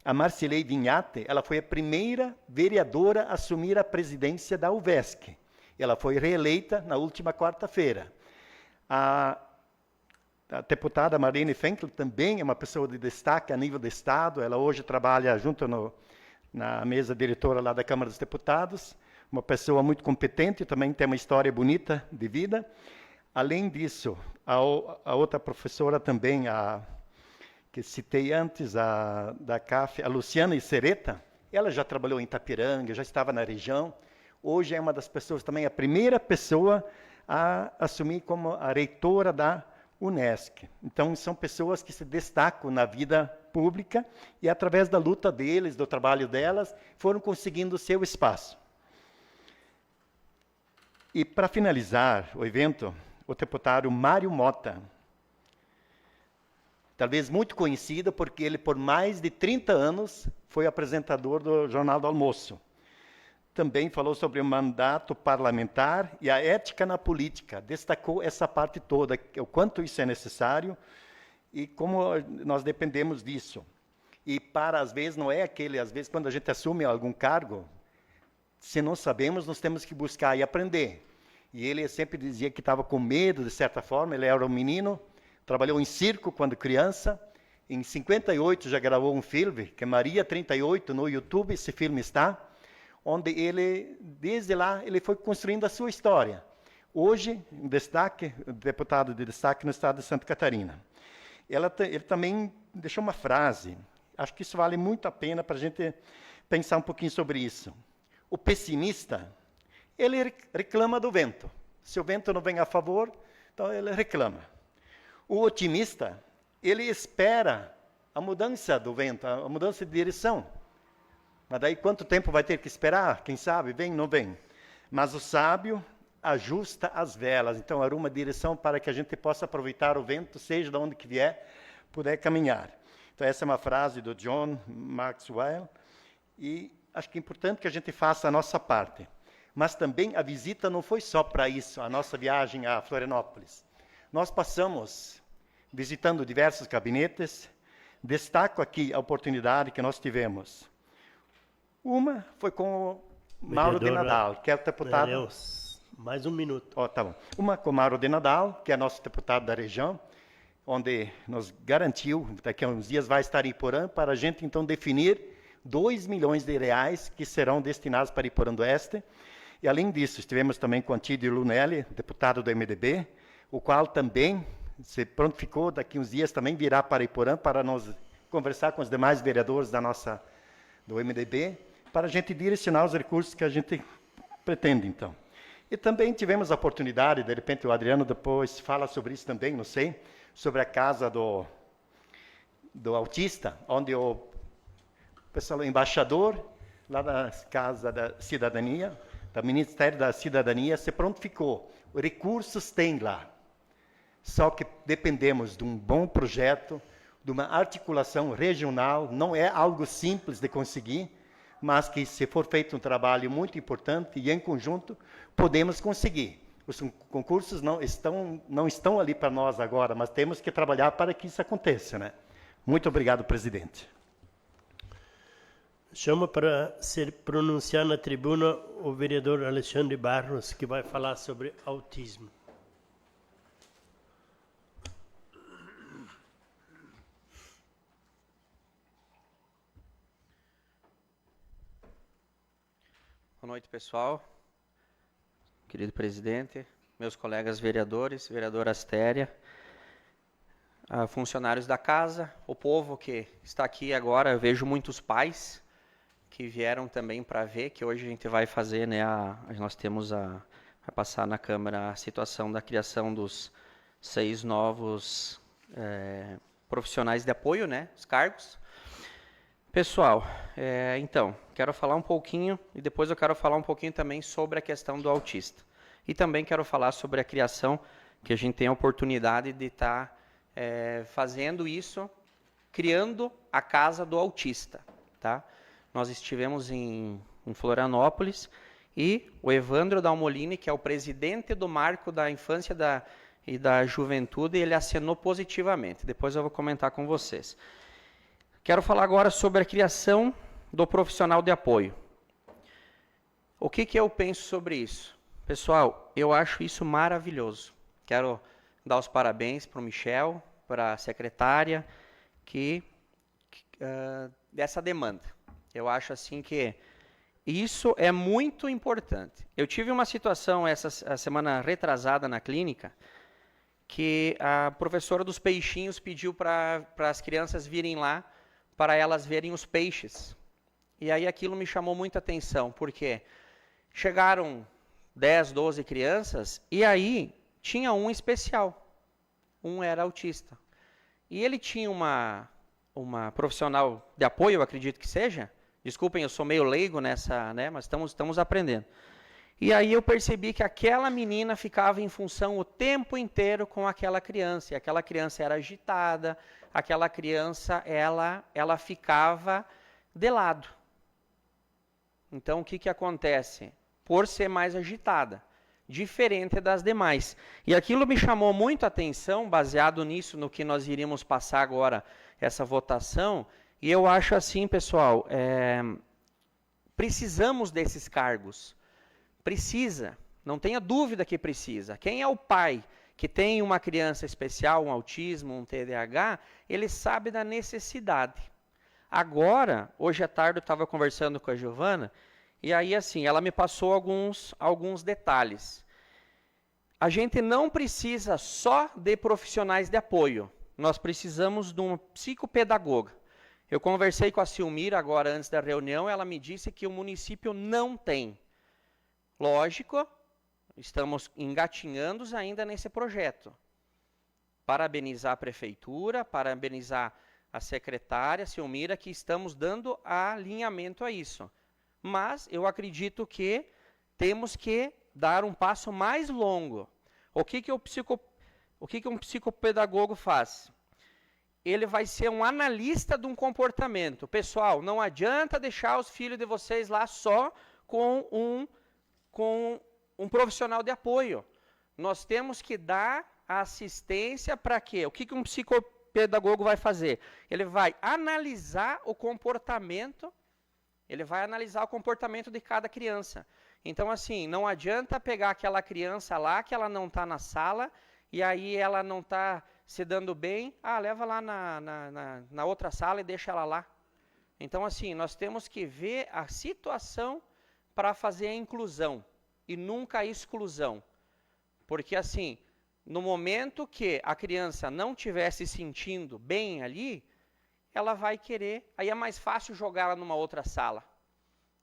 a Marcilei Vignati, ela foi a primeira vereadora a assumir a presidência da UVESC. Ela foi reeleita na última quarta-feira. A deputada Marlene Fenkler também é uma pessoa de destaque a nível do Estado. Ela hoje trabalha junto na mesa diretora lá da Câmara dos Deputados. Uma pessoa muito competente, também tem uma história bonita de vida. Além disso, a outra professora também, que citei antes, da CAF, a Luciana Sereta, ela já trabalhou em Itapiranga, já estava na região. Hoje é uma das pessoas, também a primeira pessoa a assumir como a reitora da UNESCO. Então, são pessoas que se destacam na vida pública e, através da luta deles, do trabalho delas, foram conseguindo seu espaço. E, para finalizar o evento, o deputado Mário Mota, talvez muito conhecido, porque ele, por mais de 30 anos, foi apresentador do Jornal do Almoço. Também falou sobre o mandato parlamentar e a ética na política. Destacou essa parte toda, o quanto isso é necessário e como nós dependemos disso. E às vezes, não é às vezes, quando a gente assume algum cargo, se não sabemos, nós temos que buscar e aprender. E ele sempre dizia que estava com medo, de certa forma. Ele era um menino, trabalhou em circo quando criança. Em 58 já gravou um filme, que é Maria 38, no YouTube, esse filme está, onde ele, desde lá, ele foi construindo a sua história. Hoje, em destaque, deputado de destaque no estado de Santa Catarina. Ele também deixou uma frase, acho que isso vale muito a pena para a gente pensar um pouquinho sobre isso. O pessimista, ele reclama do vento. Se o vento não vem a favor, então ele reclama. O otimista, ele espera a mudança do vento, a mudança de direção. Mas daí quanto tempo vai ter que esperar? Quem sabe, vem, não vem. Mas o sábio ajusta as velas, então arruma direção para que a gente possa aproveitar o vento, seja de onde que vier, puder caminhar. Então essa é uma frase do John Maxwell, e acho que é importante que a gente faça a nossa parte. Mas também a visita não foi só para isso, a nossa viagem a Florianópolis. Nós passamos visitando diversos gabinetes. Destaco aqui a oportunidade que nós tivemos. Uma foi com o Mauro de Nadal, que é o deputado... Deus, mais um minuto. Tá bom. Uma com o Mauro de Nadal, que é nosso deputado da região, onde nos garantiu, daqui a uns dias vai estar em Iporã, para a gente então definir 2 milhões de reais que serão destinados para Iporã do Oeste. E além disso, estivemos também com Antídio Lunelli, deputado do MDB, o qual também se prontificou, daqui a uns dias também virá para Iporã para nós conversar com os demais vereadores do MDB, para a gente direcionar os recursos que a gente pretende, então. E também tivemos a oportunidade, de repente o Adriano depois fala sobre isso também, não sei, sobre a casa do autista, onde o embaixador, lá da Casa da Cidadania, do Ministério da Cidadania, se prontificou. Recursos tem lá. Só que dependemos de um bom projeto, de uma articulação regional, não é algo simples de conseguir, mas que, se for feito um trabalho muito importante e em conjunto, podemos conseguir. Os concursos não estão ali para nós agora, mas temos que trabalhar para que isso aconteça, né? Muito obrigado, presidente. Chamo para se pronunciar na tribuna o vereador Alexandre Barros, que vai falar sobre autismo. Boa noite, pessoal. Querido presidente, meus colegas vereadores, vereadora Astéria, funcionários da casa, o povo que está aqui agora, eu vejo muitos pais que vieram também para ver, que hoje a gente vai fazer, né, nós temos vai passar na Câmara a situação da criação dos 6 novos profissionais de apoio, né, os cargos. Pessoal, então, quero falar um pouquinho, e depois eu quero falar um pouquinho também sobre a questão do autista. E também quero falar sobre a criação, que a gente tem a oportunidade de estar fazendo isso, criando a Casa do Autista. Tá? Nós estivemos em Florianópolis, e o Evandro Dalmolini, que é o presidente do Marco da Infância e da Juventude, ele acenou positivamente. Depois eu vou comentar com vocês. Quero falar agora sobre a criação do profissional de apoio. O que eu penso sobre isso? Pessoal, eu acho isso maravilhoso. Quero dar os parabéns para o Michel, para a secretária, dessa demanda. Eu acho assim que isso é muito importante. Eu tive uma situação a semana retrasada na clínica, que a professora dos peixinhos pediu para as crianças virem lá, para elas verem os peixes. E aí aquilo me chamou muita atenção, porque chegaram 10, 12 crianças, e aí tinha um especial. Um era autista. E ele tinha uma profissional de apoio, eu acredito que seja. Desculpem, eu sou meio leigo nessa, né, mas estamos aprendendo. E aí eu percebi que aquela menina ficava em função o tempo inteiro com aquela criança. E aquela criança era agitada, aquela criança, ela ficava de lado. Então, o que acontece? Por ser mais agitada, diferente das demais. E aquilo me chamou muito a atenção, baseado nisso, no que nós iríamos passar agora, essa votação. E eu acho assim, pessoal, precisamos desses cargos. Precisa, não tenha dúvida que precisa. Quem é o pai que tem uma criança especial, um autismo, um TDAH, ele sabe da necessidade. Agora, hoje à tarde eu estava conversando com a Giovana, e aí assim, ela me passou alguns detalhes. A gente não precisa só de profissionais de apoio, nós precisamos de uma psicopedagoga. Eu conversei com a Silmira agora antes da reunião, ela me disse que o município não tem. Lógico, estamos engatinhando ainda nesse projeto. Parabenizar a prefeitura, parabenizar a secretária, Silmira, que estamos dando alinhamento a isso. Mas eu acredito que temos que dar um passo mais longo. O que um psicopedagogo faz? Ele vai ser um analista de um comportamento. Pessoal, não adianta deixar os filhos de vocês lá só com um profissional de apoio. Nós temos que dar a assistência para quê? O que um psicopedagogo vai fazer? Ele vai analisar o comportamento, de cada criança. Então, assim, não adianta pegar aquela criança lá, que ela não está na sala, e aí ela não está se dando bem, leva lá na outra sala e deixa ela lá. Então, assim, nós temos que ver a situação para fazer a inclusão e nunca a exclusão. Porque, assim, no momento que a criança não estiver se sentindo bem ali, ela vai querer, aí é mais fácil jogá-la numa outra sala.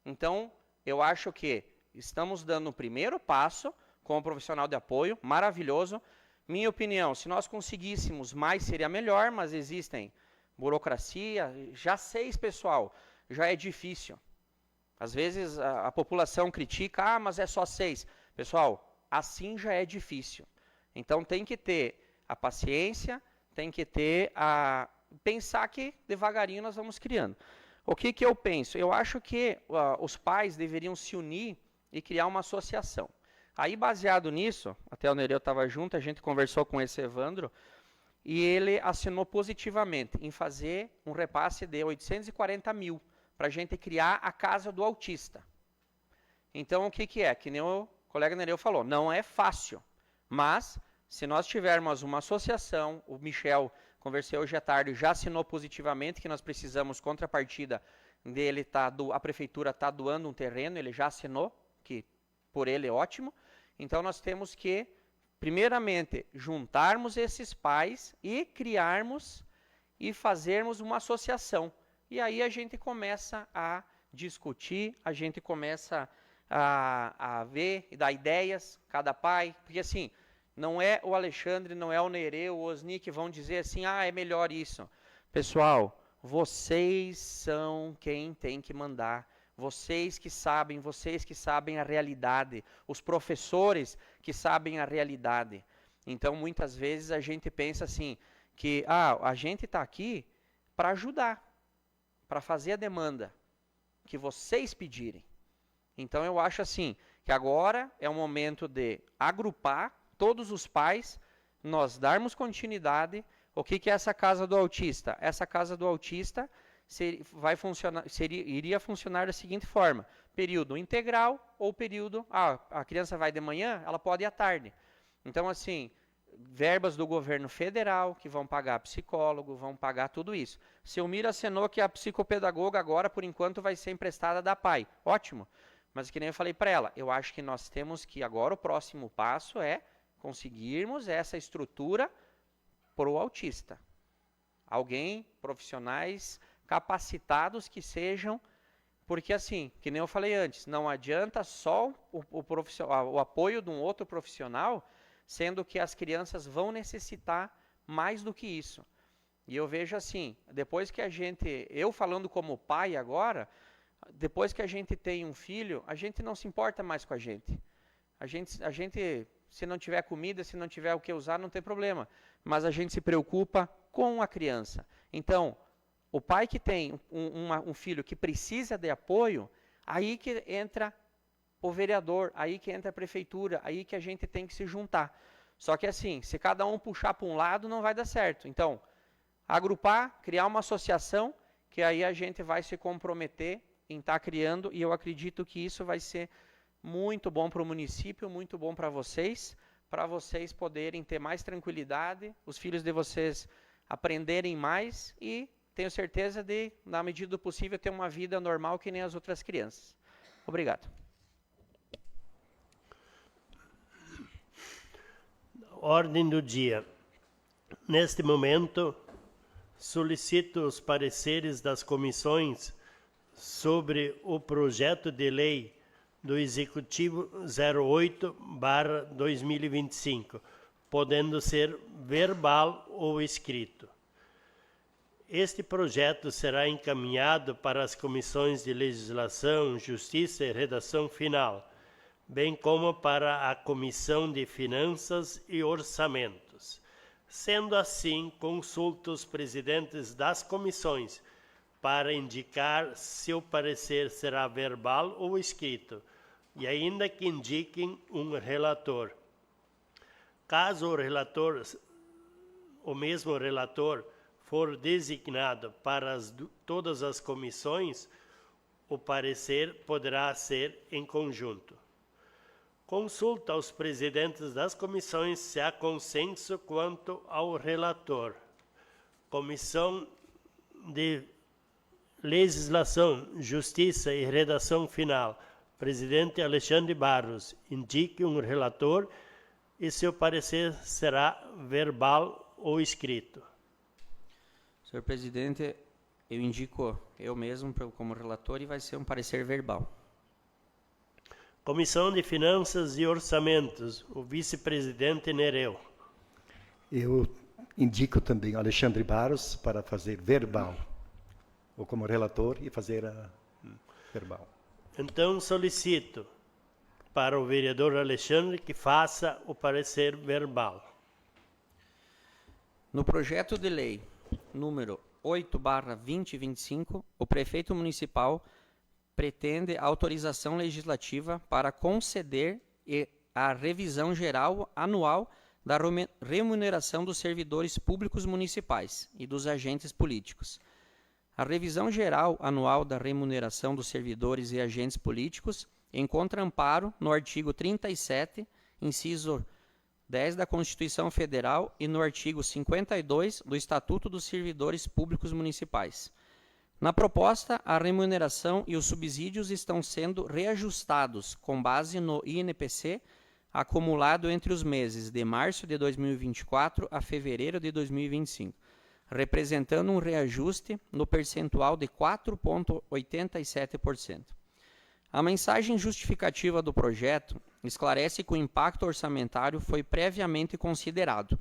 Então, eu acho que estamos dando o primeiro passo com o profissional de apoio, maravilhoso. Minha opinião, se nós conseguíssemos mais seria melhor, mas existem burocracia, já 6, pessoal, já é difícil. Às vezes a população critica, mas é só 6. Pessoal, assim já é difícil. Então tem que ter a paciência, tem que ter pensar que devagarinho nós vamos criando. O que eu penso? Eu acho que os pais deveriam se unir e criar uma associação. Aí, baseado nisso, até o Nereu estava junto, a gente conversou com esse Evandro, e ele assinou positivamente em fazer um repasse de 840 mil para a gente criar a Casa do Autista. Então, o que é? Que nem o colega Nereu falou, não é fácil, mas se nós tivermos uma associação, o Michel, conversei hoje à tarde, já assinou positivamente que nós precisamos contrapartida dele a prefeitura está doando um terreno, ele já assinou, que por ele é ótimo. Então nós temos que, primeiramente, juntarmos esses pais e criarmos e fazermos uma associação. E aí a gente começa a discutir, a gente começa a ver e dar ideias, cada pai, porque assim, não é o Alexandre, não é o Nereu, o Osni que vão dizer assim, é melhor isso. Pessoal, vocês são quem tem que mandar, vocês que sabem a realidade, os professores que sabem a realidade. Então, muitas vezes a gente pensa assim, que a gente está aqui para ajudar, para fazer a demanda que vocês pedirem. Então, eu acho assim, que agora é o momento de agrupar todos os pais, nós darmos continuidade. O que é essa casa do autista? Essa casa do autista iria funcionar da seguinte forma: período integral ou período... a criança vai de manhã, ela pode ir à tarde. Então, assim, verbas do governo federal, que vão pagar psicólogo, vão pagar tudo isso. Selmira assinou que a psicopedagoga agora, por enquanto, vai ser emprestada da PAI. Ótimo. Mas, que nem eu falei para ela, eu acho que nós temos que, agora, o próximo passo é conseguirmos essa estrutura para o autista. Alguém, profissionais capacitados que sejam, porque assim, que nem eu falei antes, não adianta só o apoio de um outro profissional, sendo que as crianças vão necessitar mais do que isso. E eu vejo assim, depois que eu falando como pai agora, depois que a gente tem um filho, a gente não se importa mais com a gente. A gente, se não tiver comida, se não tiver o que usar, não tem problema. Mas a gente se preocupa com a criança. Então, o pai que tem um filho que precisa de apoio, aí que entra o vereador, aí que entra a prefeitura, aí que a gente tem que se juntar. Só que assim, se cada um puxar para um lado, não vai dar certo. Então, agrupar, criar uma associação, que aí a gente vai se comprometer em estar criando, e eu acredito que isso vai ser muito bom para o município, muito bom para vocês poderem ter mais tranquilidade, os filhos de vocês aprenderem mais e tenho certeza de, na medida do possível, ter uma vida normal que nem as outras crianças. Obrigado. Ordem do dia. Neste momento, solicito os pareceres das comissões sobre o projeto de lei do Executivo 08/2025, podendo ser verbal ou escrito. Este projeto será encaminhado para as comissões de Legislação, Justiça e Redação Final, bem como para a Comissão de Finanças e Orçamentos. Sendo assim, consulto os presidentes das comissões para indicar se o parecer será verbal ou escrito, e ainda que indiquem um relator. Caso o mesmo relator for designado para todas as comissões, o parecer poderá ser em conjunto. Consulta aos presidentes das comissões se há consenso quanto ao relator. Comissão de Legislação, Justiça e Redação Final. Presidente Alexandre Barros, indique um relator e seu parecer será verbal ou escrito. Senhor presidente, eu indico eu mesmo como relator e vai ser um parecer verbal. Comissão de Finanças e Orçamentos, o vice-presidente Nereu. Eu indico também Alexandre Barros para fazer verbal, ou como relator e fazer a verbal. Então solicito para o vereador Alexandre que faça o parecer verbal. No projeto de lei número 8/2025, o prefeito municipal pretende autorização legislativa para conceder a revisão geral anual da remuneração dos servidores públicos municipais e dos agentes políticos. A revisão geral anual da remuneração dos servidores e agentes políticos encontra amparo no artigo 37, inciso 10 da Constituição Federal e no artigo 52 do Estatuto dos Servidores Públicos Municipais. Na proposta, a remuneração e os subsídios estão sendo reajustados com base no INPC acumulado entre os meses de março de 2024 a fevereiro de 2025, representando um reajuste no percentual de 4,87%. A mensagem justificativa do projeto esclarece que o impacto orçamentário foi previamente considerado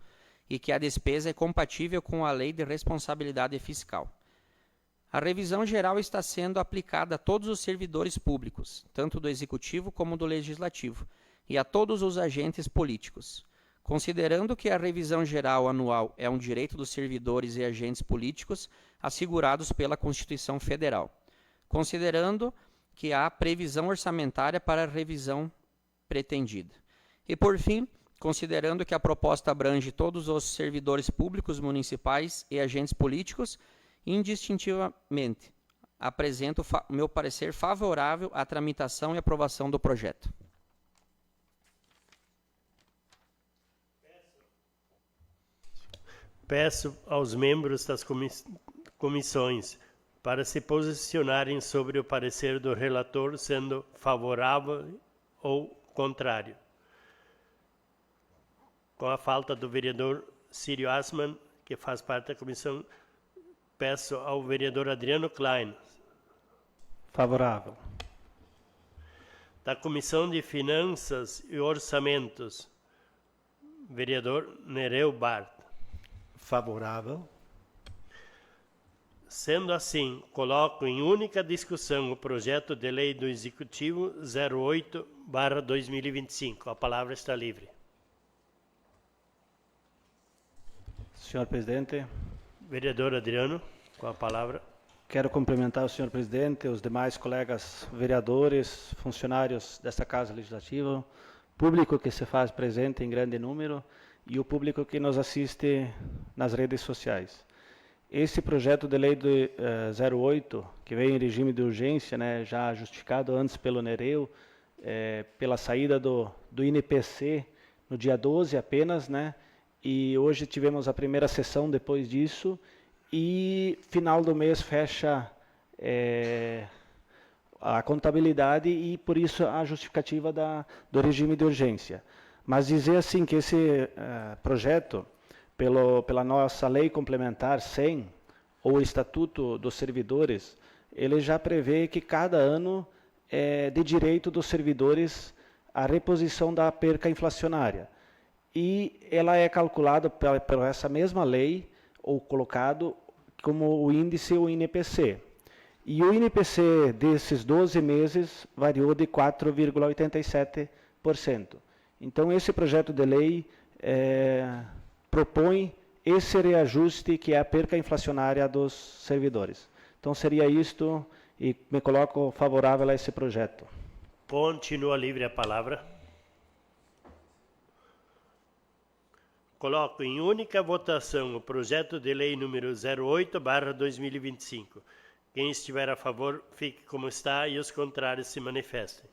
e que a despesa é compatível com a Lei de Responsabilidade Fiscal. A revisão geral está sendo aplicada a todos os servidores públicos, tanto do Executivo como do Legislativo, e a todos os agentes políticos. Considerando que a revisão geral anual é um direito dos servidores e agentes políticos assegurados pela Constituição Federal. Considerando que há previsão orçamentária para a revisão pretendida. E, por fim, considerando que a proposta abrange todos os servidores públicos municipais e agentes políticos, indistintivamente, apresento meu parecer favorável à tramitação e aprovação do projeto. Peço aos membros das comissões para se posicionarem sobre o parecer do relator, sendo favorável ou contrário. Com a falta do vereador Círio Assmann, que faz parte da comissão, peço ao vereador Adriano Klein. Favorável. Da Comissão de Finanças e Orçamentos, vereador Nereu Bart. Favorável. Sendo assim, coloco em única discussão o projeto de lei do Executivo 08/2025. A palavra está livre. Senhor presidente, Vereador Adriano, com a palavra. quero cumprimentar o senhor presidente, os demais colegas vereadores, funcionários desta Casa Legislativa, público que se faz presente em grande número e o público que nos assiste nas redes sociais. Esse projeto de lei do 08, que vem em regime de urgência, né, já justificado antes pelo Nereu, pela saída do INPC no dia 12 apenas, né, e hoje tivemos a primeira sessão depois disso, e final do mês fecha a contabilidade e, por isso, a justificativa do regime de urgência. Mas dizer assim que esse projeto, pela nossa lei complementar 100, ou Estatuto dos Servidores, ele já prevê que cada ano é de direito dos servidores a reposição da perca inflacionária. E ela é calculada por essa mesma lei, ou colocado como o índice, o INPC. E o INPC desses 12 meses variou de 4,87%. Então, esse projeto de lei propõe esse reajuste que é a perca inflacionária dos servidores. Então, seria isto e me coloco favorável a esse projeto. Continua livre a palavra. Coloco em única votação o projeto de lei número 08/2025. Quem estiver a favor, fique como está e os contrários se manifestem.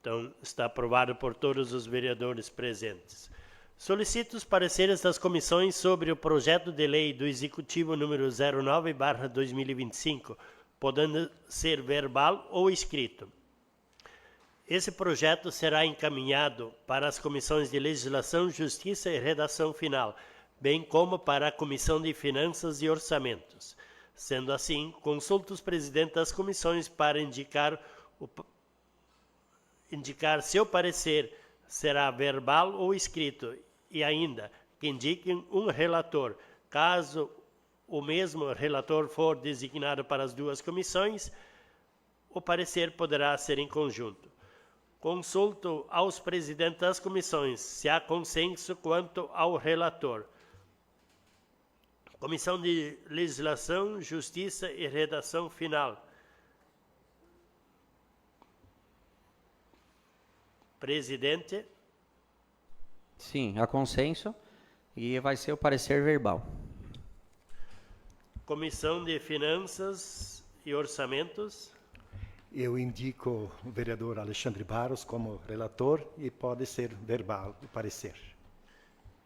Então, está aprovado por todos os vereadores presentes. Solicito os pareceres das comissões sobre o projeto de lei do Executivo número 09/2025, podendo ser verbal ou escrito. Esse projeto será encaminhado para as comissões de Legislação, Justiça e Redação Final, bem como para a Comissão de Finanças e Orçamentos. Sendo assim, consulto os presidentes das comissões para indicar seu parecer será verbal ou escrito, e ainda que indiquem um relator. Caso o mesmo relator for designado para as duas comissões, o parecer poderá ser em conjunto. Consulto aos presidentes das comissões se há consenso quanto ao relator. Comissão de Legislação, Justiça e Redação Final. Presidente. Sim, há consenso e vai ser o parecer verbal. Comissão de Finanças e Orçamentos. Eu indico o vereador Alexandre Barros como relator e pode ser verbal o parecer.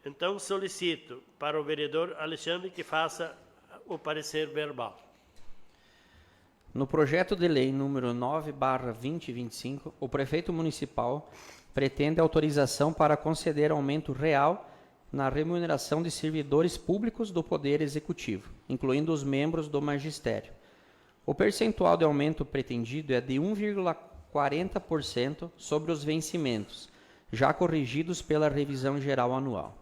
Então solicito para o vereador Alexandre que faça o parecer verbal. No projeto de lei número 9/2025, o prefeito municipal pretende autorização para conceder aumento real na remuneração de servidores públicos do Poder Executivo, incluindo os membros do magistério. O percentual de aumento pretendido é de 1,40% sobre os vencimentos, já corrigidos pela revisão geral anual.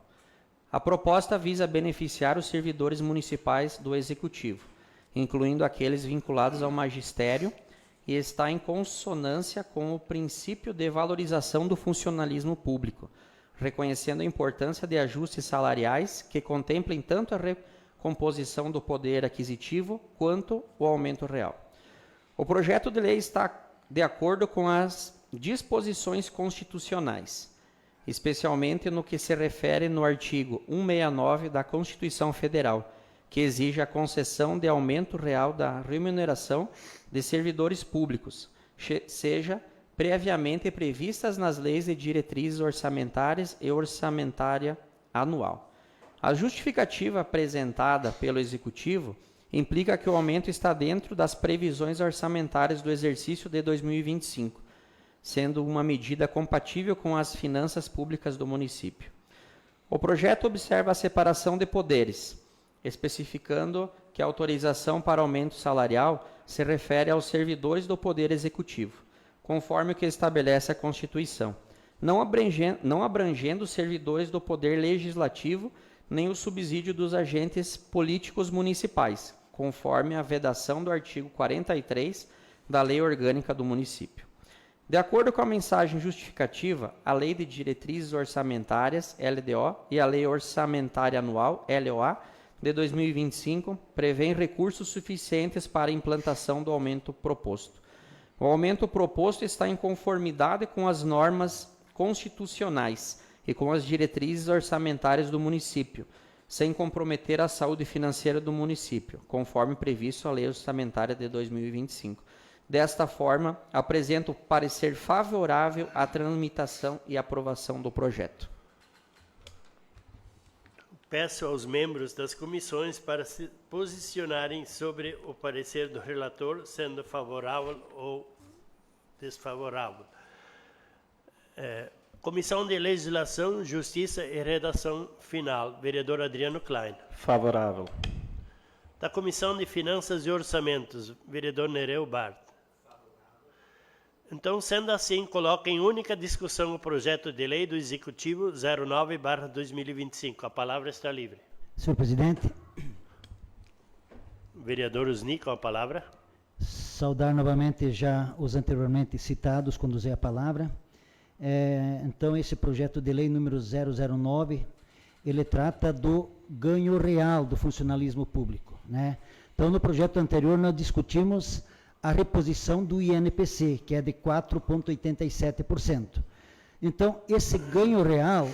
A proposta visa beneficiar os servidores municipais do Executivo, incluindo aqueles vinculados ao magistério, e está em consonância com o princípio de valorização do funcionalismo público, reconhecendo a importância de ajustes salariais que contemplem tanto a recomposição do poder aquisitivo quanto o aumento real. O projeto de lei está de acordo com as disposições constitucionais, especialmente no que se refere no artigo 169 da Constituição Federal, que exige a concessão de aumento real da remuneração de servidores públicos, seja previamente previstas nas leis de diretrizes orçamentárias e orçamentária anual. A justificativa apresentada pelo Executivo implica que o aumento está dentro das previsões orçamentárias do exercício de 2025, sendo uma medida compatível com as finanças públicas do município. O projeto observa a separação de poderes, especificando que a autorização para aumento salarial se refere aos servidores do Poder Executivo, conforme o que estabelece a Constituição, não abrangendo os servidores do Poder Legislativo nem o subsídio dos agentes políticos municipais, conforme a vedação do artigo 43 da Lei Orgânica do Município. De acordo com a mensagem justificativa, a Lei de Diretrizes Orçamentárias, LDO, e a Lei Orçamentária Anual, LOA, de 2025, prevêem recursos suficientes para a implantação do aumento proposto. O aumento proposto está em conformidade com as normas constitucionais e com as diretrizes orçamentárias do município, sem comprometer a saúde financeira do município, conforme previsto a Lei Orçamentária de 2025. Desta forma, apresento parecer favorável à tramitação e aprovação do projeto. Peço aos membros das comissões para se posicionarem sobre o parecer do relator, sendo favorável ou desfavorável. Comissão de Legislação, Justiça e Redação Final. Vereador Adriano Klein. Favorável. Da Comissão de Finanças e Orçamentos, vereador Nereu Bart. Então, sendo assim, coloco em única discussão o projeto de lei do Executivo 09/2025. A palavra está livre. Senhor presidente, Vereador Usni, com a palavra. saudar novamente já os anteriormente citados, conduzir a palavra. Então, esse projeto de lei número 009, ele trata do ganho real do funcionalismo público, né? Então, no projeto anterior, nós discutimos a reposição do INPC, que é de 4,87%. Então, esse ganho real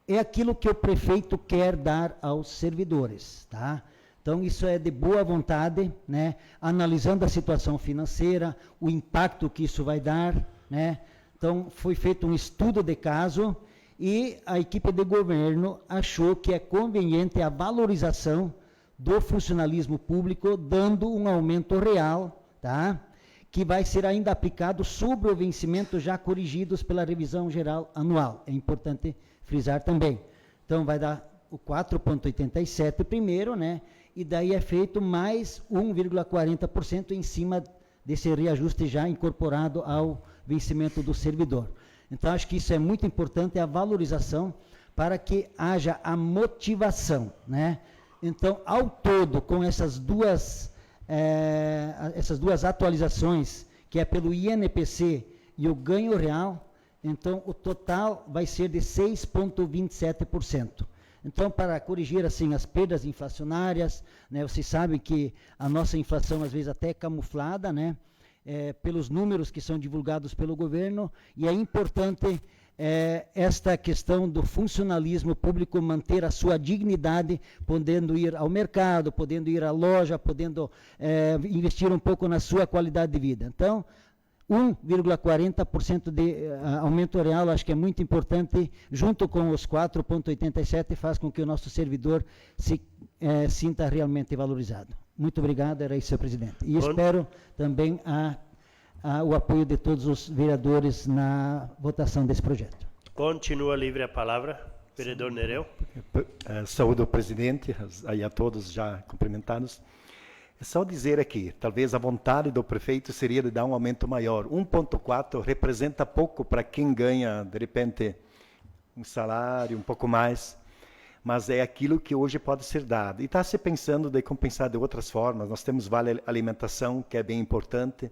é aquilo que o prefeito quer dar aos servidores, tá? Então, isso é de boa vontade, né? Analisando a situação financeira, o impacto que isso vai dar, né? Então, foi feito um estudo de caso e a equipe de governo achou que é conveniente a valorização do funcionalismo público, dando um aumento real, tá? Que vai ser ainda aplicado sobre o vencimento já corrigidos pela revisão geral anual. É importante frisar também. Então, vai dar o 4,87 primeiro, né? E daí é feito mais 1,40% em cima desse reajuste já incorporado ao vencimento do servidor. Então, acho que isso é muito importante, a valorização, para que haja a motivação, né? Então, ao todo, com essas duas atualizações, que é pelo INPC e o ganho real, então o total vai ser de 6,27%. Então, para corrigir assim as perdas inflacionárias, né, vocês sabem que a nossa inflação às vezes até é camuflada, né, pelos números que são divulgados pelo governo, e é importante esta questão do funcionalismo público manter a sua dignidade, podendo ir ao mercado, podendo ir à loja, podendo investir um pouco na sua qualidade de vida. Então, 1,40% de aumento real, acho que é muito importante, junto com os 4,87%, faz com que o nosso servidor se sinta realmente valorizado. Muito obrigado, era isso, senhor presidente. E espero também o apoio de todos os vereadores na votação desse projeto. Continua livre a palavra, vereador Nereu. Saúde ao presidente, aí a todos já cumprimentados. É só dizer aqui, talvez a vontade do prefeito seria de dar um aumento maior. 1,4 representa pouco para quem ganha, de repente, um salário um pouco mais, mas é aquilo que hoje pode ser dado. E está se pensando de compensar de outras formas. Nós temos vale alimentação, que é bem importante,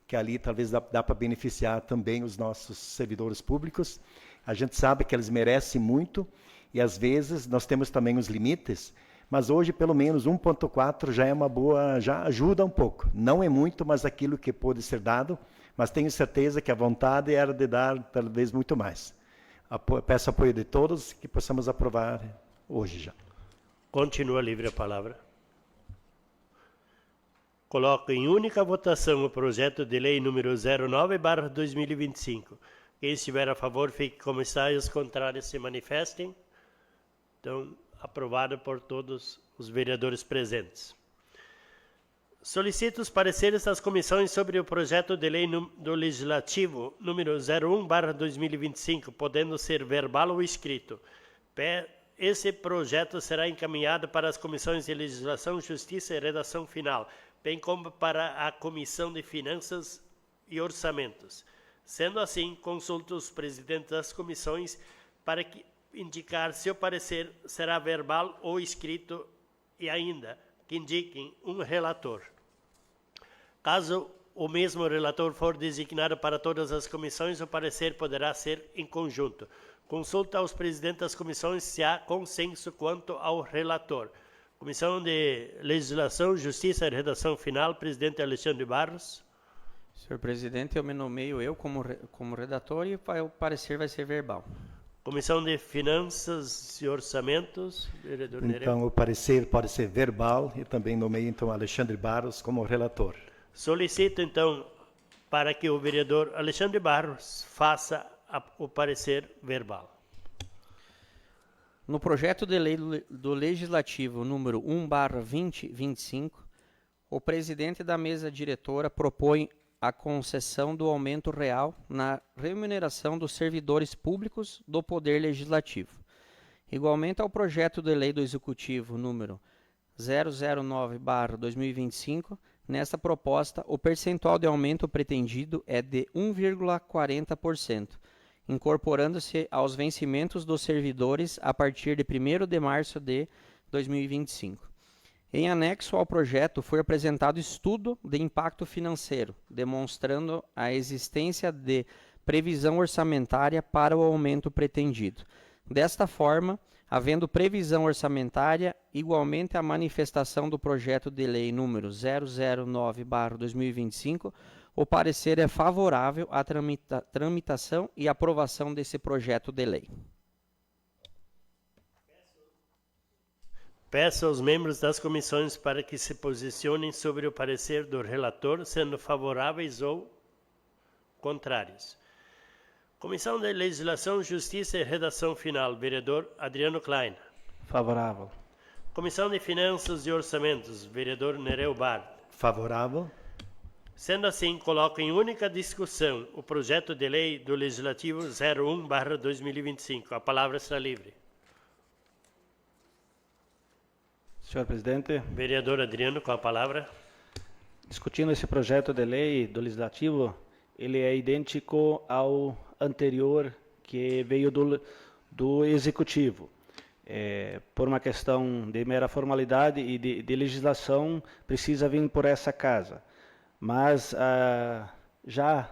que ali talvez dá para beneficiar também os nossos servidores públicos. A gente sabe que eles merecem muito e, às vezes, nós temos também os limites, mas hoje, pelo menos, 1,4 já é uma boa, já ajuda um pouco. Não é muito, mas aquilo que pode ser dado, mas tenho certeza que a vontade era de dar, talvez, muito mais. Peço apoio de todos, que possamos aprovar hoje já. Continua livre a palavra. Coloco em única votação o projeto de lei número 09/2025. Quem estiver a favor, fique como está, e os contrários se manifestem. Então, aprovado por todos os vereadores presentes. Solicito os pareceres das comissões sobre o projeto de lei do Legislativo número 01/2025, podendo ser verbal ou escrito. Esse projeto será encaminhado para as comissões de Legislação, Justiça e Redação Final, bem como para a Comissão de Finanças e Orçamentos. Sendo assim, consulto os presidentes das comissões para indicar se o parecer será verbal ou escrito e ainda que indiquem um relator. Caso o mesmo relator for designado para todas as comissões, o parecer poderá ser em conjunto. Consulta aos presidentes das comissões se há consenso quanto ao relator. Comissão de Legislação, Justiça e Redação Final, presidente Alexandre Barros. Senhor presidente, eu me nomeio como redator e o parecer vai ser verbal. Comissão de Finanças e Orçamentos, vereador Nereu. Então, o parecer pode ser verbal e também nomeio, então, Alexandre Barros como relator. Solicito, então, para que o vereador Alexandre Barros faça o parecer verbal. No projeto de lei do Legislativo número 1/2025, o presidente da mesa diretora propõe a concessão do aumento real na remuneração dos servidores públicos do Poder Legislativo. Igualmente ao projeto de lei do Executivo número 009/2025, nesta proposta, o percentual de aumento pretendido é de 1,40%, incorporando-se aos vencimentos dos servidores a partir de 1º de março de 2025. Em anexo ao projeto, foi apresentado estudo de impacto financeiro, demonstrando a existência de previsão orçamentária para o aumento pretendido. Desta forma, havendo previsão orçamentária, igualmente a manifestação do projeto de lei número 009/2025, o parecer é favorável à tramitação e aprovação desse projeto de lei. Peço aos membros das comissões para que se posicionem sobre o parecer do relator, sendo favoráveis ou contrários. Comissão de Legislação, Justiça e Redação Final, vereador Adriano Klein. Favorável. Comissão de Finanças e Orçamentos, vereador Nereu Bard. Favorável. Sendo assim, coloco em única discussão o projeto de lei do Legislativo 01/2025. A palavra está livre. Senhor presidente, Vereador Adriano, com a palavra. discutindo esse projeto de lei do Legislativo, ele é idêntico ao anterior que veio do Executivo. Por uma questão de mera formalidade e de legislação, precisa vir por essa casa. Mas, já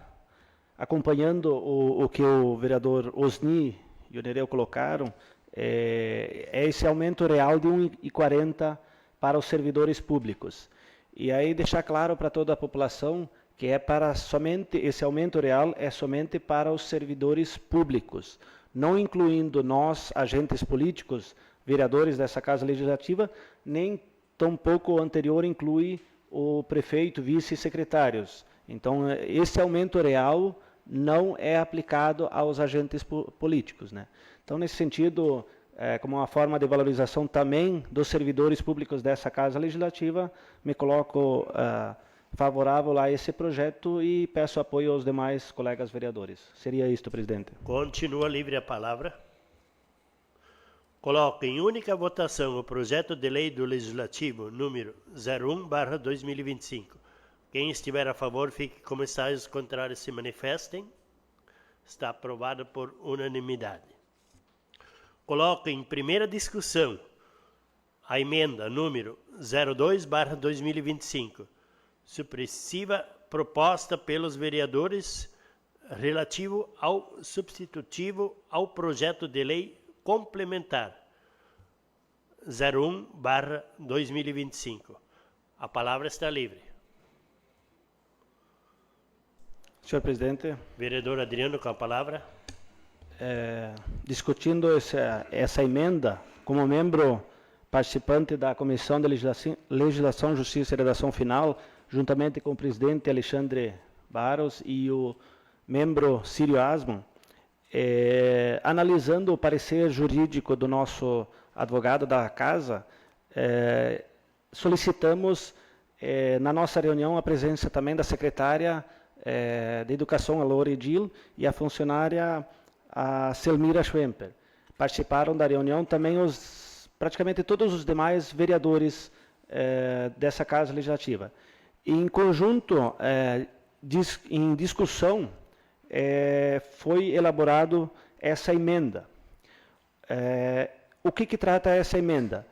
acompanhando o que o vereador Osni e o Nereu colocaram, é esse aumento real de 1,40 para os servidores públicos. E aí deixar claro para toda a população que esse aumento real é somente para os servidores públicos, não incluindo nós, agentes políticos, vereadores dessa Casa Legislativa, nem tampouco o anterior inclui o prefeito, vice e secretários. Então, esse aumento real não é aplicado aos agentes políticos, né? Então, nesse sentido, como uma forma de valorização também dos servidores públicos dessa Casa Legislativa, me coloco favorável a esse projeto e peço apoio aos demais colegas vereadores. Seria isto, presidente. Continua livre a palavra. Coloco em única votação o projeto de lei do Legislativo número 01/2025. Quem estiver a favor, fique como está, e os contrários se manifestem. Está aprovado por unanimidade. Coloco em primeira discussão a emenda número 02/2025, supressiva proposta pelos vereadores relativo ao substitutivo ao projeto de lei complementar 01/2025. A palavra está livre. Senhor presidente, Vereador Adriano, com a palavra. discutindo essa emenda, como membro participante da Comissão de Legislação, Justiça e Redação Final, juntamente com o presidente Alexandre Barros e o membro Círio Asman, analisando o parecer jurídico do nosso advogado da Casa, solicitamos na nossa reunião a presença também da secretária de Educação, a Lore Dil, e a funcionária, a Selmira Schwemper. Participaram da reunião também praticamente todos os demais vereadores dessa Casa Legislativa. E, em conjunto, em discussão, foi elaborado essa emenda. O que trata essa emenda?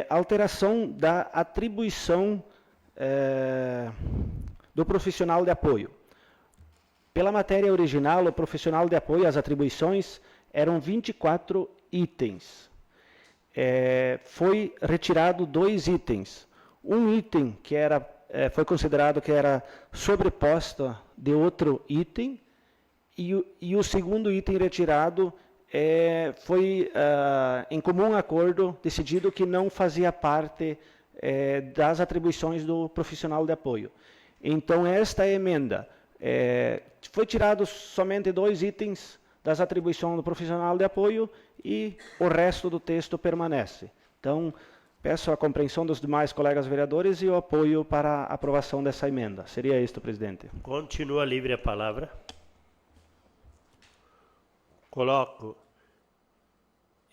Alteração da atribuição do profissional de apoio. Pela matéria original, o profissional de apoio, as atribuições, eram 24 itens. Foi retirado 2 itens. Um item que foi considerado que era sobreposta de outro item, e o segundo item retirado foi, em comum acordo, decidido que não fazia parte das atribuições do profissional de apoio. Então, esta emenda, foi tirado somente 2 itens das atribuições do profissional de apoio e o resto do texto permanece. Então, peço a compreensão dos demais colegas vereadores e o apoio para a aprovação dessa emenda. Seria isto, presidente. Continua livre a palavra. Coloco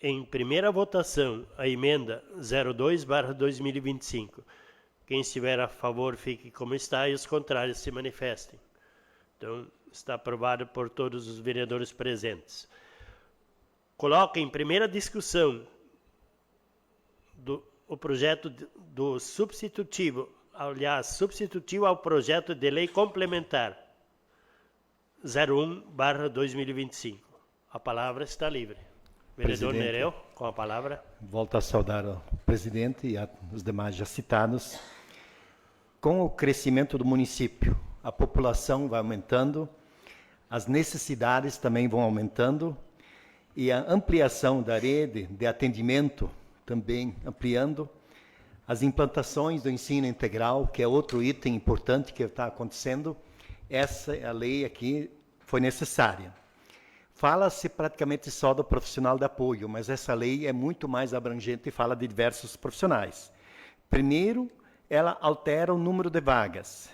em primeira votação a emenda 02/2025. Quem estiver a favor, fique como está, e os contrários se manifestem. Então, está aprovado por todos os vereadores presentes. Coloco em primeira discussão o projeto do substitutivo, aliás, substitutivo ao projeto de lei complementar 01/2025. A palavra está livre. Vereador Nereu, com a palavra. Volto a saudar o presidente e os demais já citados. Com o crescimento do município, a população vai aumentando, as necessidades também vão aumentando, e a ampliação da rede de atendimento também ampliando, as implantações do ensino integral, que é outro item importante que está acontecendo, a lei aqui foi necessária. Fala-se praticamente só do profissional de apoio, mas essa lei é muito mais abrangente e fala de diversos profissionais. Primeiro, ela altera o número de vagas.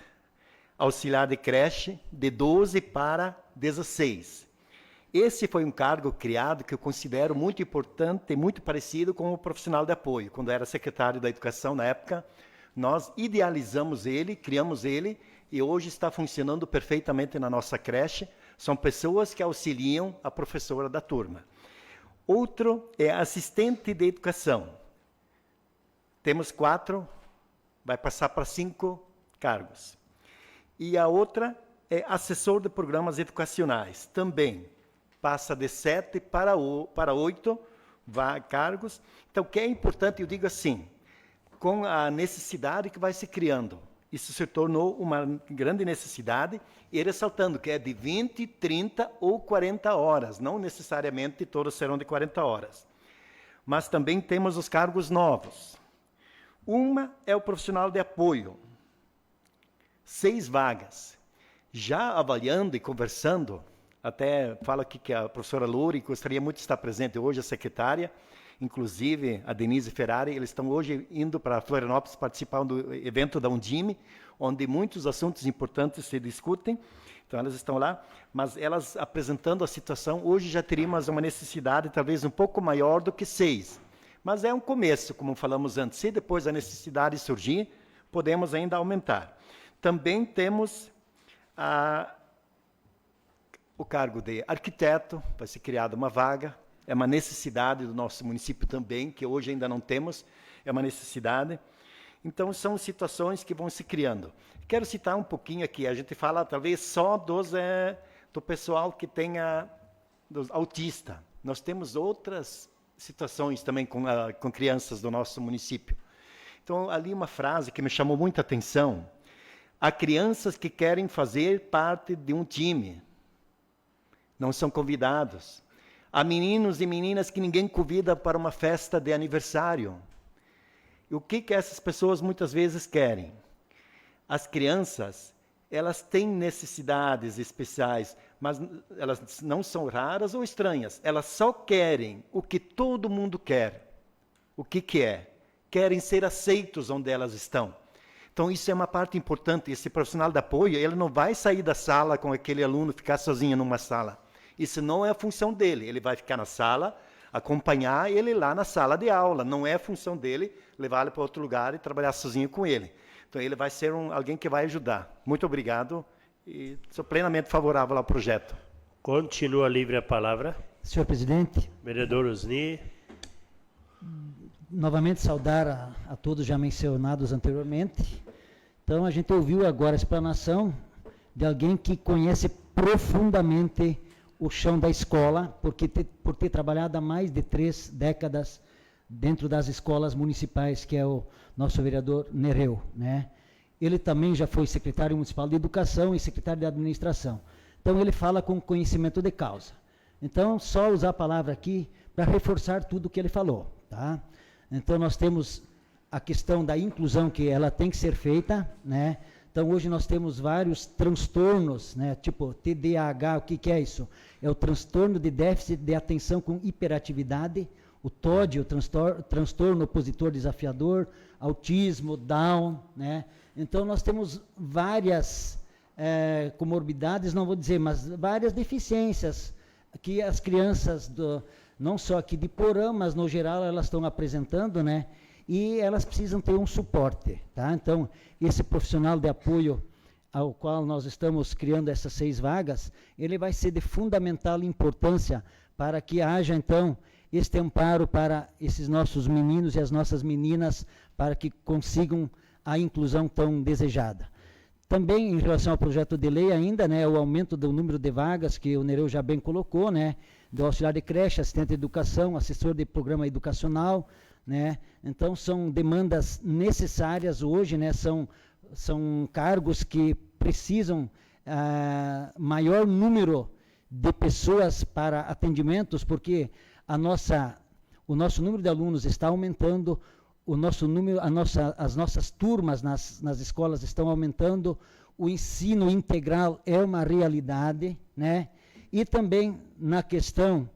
Auxiliar de creche, de 12 para 16. Esse foi um cargo criado que eu considero muito importante e muito parecido com o profissional de apoio. Quando eu era secretário da Educação, na época, nós idealizamos ele, criamos ele, e hoje está funcionando perfeitamente na nossa creche. São pessoas que auxiliam a professora da turma. Outro é assistente de educação. Temos 4, vai passar para 5 cargos. E a outra é assessor de programas educacionais. Também passa de 7 para 8 cargos. Então, o que é importante, eu digo assim, com a necessidade que vai se criando, isso se tornou uma grande necessidade, e ressaltando que é de 20, 30 ou 40 horas, não necessariamente todos serão de 40 horas. Mas também temos os cargos novos. Uma é o profissional de apoio, 6 vagas. Já avaliando e conversando, Até falo aqui que a professora Louri gostaria muito de estar presente hoje, a secretária, inclusive a Denise Ferrari, eles estão hoje indo para Florianópolis participar do evento da Undime, onde muitos assuntos importantes se discutem. Então, elas estão lá, mas elas apresentando a situação, hoje já teríamos uma necessidade talvez um pouco maior do que 6. Mas é um começo, como falamos antes. Se depois a necessidade surgir, podemos ainda aumentar. Também temos o cargo de arquiteto, vai ser criada uma vaga, é uma necessidade do nosso município também, que hoje ainda não temos, é uma necessidade. Então, são situações que vão se criando. Quero citar um pouquinho aqui, a gente fala talvez só do pessoal que tenha dos autista. Nós temos outras situações também com crianças do nosso município. Então, ali uma frase que me chamou muita atenção. Há crianças que querem fazer parte de um time, não são convidados. Há meninos e meninas que ninguém convida para uma festa de aniversário. E o que essas pessoas muitas vezes querem? As crianças, elas têm necessidades especiais, mas elas não são raras ou estranhas. Elas só querem o que todo mundo quer. O que é? Querem ser aceitos onde elas estão. Então, isso é uma parte importante. Esse profissional de apoio, ele não vai sair da sala com aquele aluno, ficar sozinho numa sala. Isso não é a função dele. Ele vai ficar na sala, acompanhar ele lá na sala de aula. Não é a função dele levar ele para outro lugar e trabalhar sozinho com ele. Então, ele vai ser alguém que vai ajudar. Muito obrigado e sou plenamente favorável ao projeto. Continua livre a palavra. Senhor presidente, Vereador Osni. novamente saudar a todos já mencionados anteriormente. Então, a gente ouviu agora a explanação de alguém que conhece profundamente o chão da escola, por ter trabalhado há mais de 3 décadas dentro das escolas municipais, que é o nosso vereador Nereu, né? Ele também já foi secretário municipal de educação e secretário de administração. Então, ele fala com conhecimento de causa. Então, só usar a palavra aqui para reforçar tudo o que ele falou, tá? Então, nós temos a questão da inclusão, que ela tem que ser feita, né? Então, hoje nós temos vários transtornos, né? Tipo TDAH, o que é isso? É o transtorno de déficit de atenção com hiperatividade, o TOD, o transtorno opositor desafiador, autismo, Down, né? Então, nós temos várias comorbidades, não vou dizer, mas várias deficiências que as crianças, não só aqui de Porã, mas no geral elas estão apresentando, né? E elas precisam ter um suporte, tá? Então, esse profissional de apoio ao qual nós estamos criando essas 6 vagas, ele vai ser de fundamental importância para que haja, então, este amparo para esses nossos meninos e as nossas meninas, para que consigam a inclusão tão desejada. Também, em relação ao projeto de lei ainda, né, o aumento do número de vagas, que o Nereu já bem colocou, né, do auxiliar de creche, assistente de educação, assessor de programa educacional, né? Então, são demandas necessárias hoje, né? São cargos que precisam maior número de pessoas para atendimentos, porque o nosso número de alunos está aumentando, as nossas turmas nas escolas estão aumentando, o ensino integral é uma realidade, né? E também na questão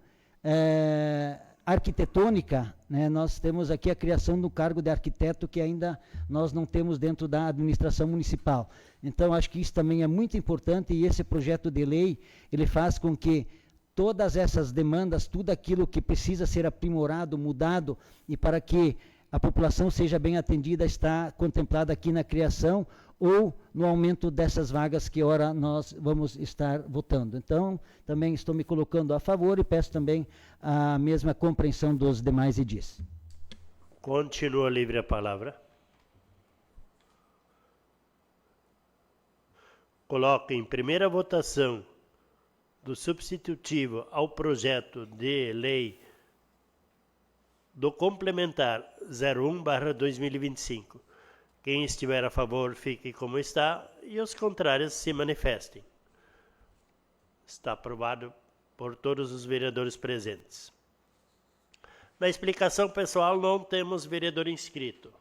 arquitetônica, né, nós temos aqui a criação do cargo de arquiteto que ainda nós não temos dentro da administração municipal. Então, acho que isso também é muito importante e esse projeto de lei, ele faz com que todas essas demandas, tudo aquilo que precisa ser aprimorado, mudado, e para que a população seja bem atendida, está contemplada aqui na criação ou no aumento dessas vagas que ora nós vamos estar votando. Então, também estou me colocando a favor e peço também a mesma compreensão dos demais edis. Continua livre a palavra. Coloco em primeira votação do substitutivo ao projeto de lei do complementar 01/2025. Quem estiver a favor, fique como está, e os contrários se manifestem. Está aprovado por todos os vereadores presentes. Na explicação pessoal, não temos vereador inscrito.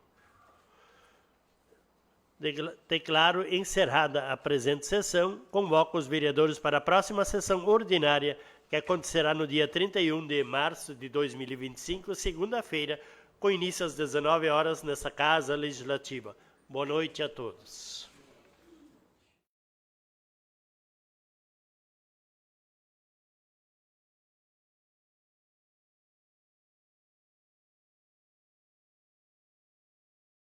Declaro encerrada a presente sessão. Convoco os vereadores para a próxima sessão ordinária, que acontecerá no dia 31 de março de 2025, segunda-feira, com início às 19 horas nessa Casa Legislativa. Boa noite a todos.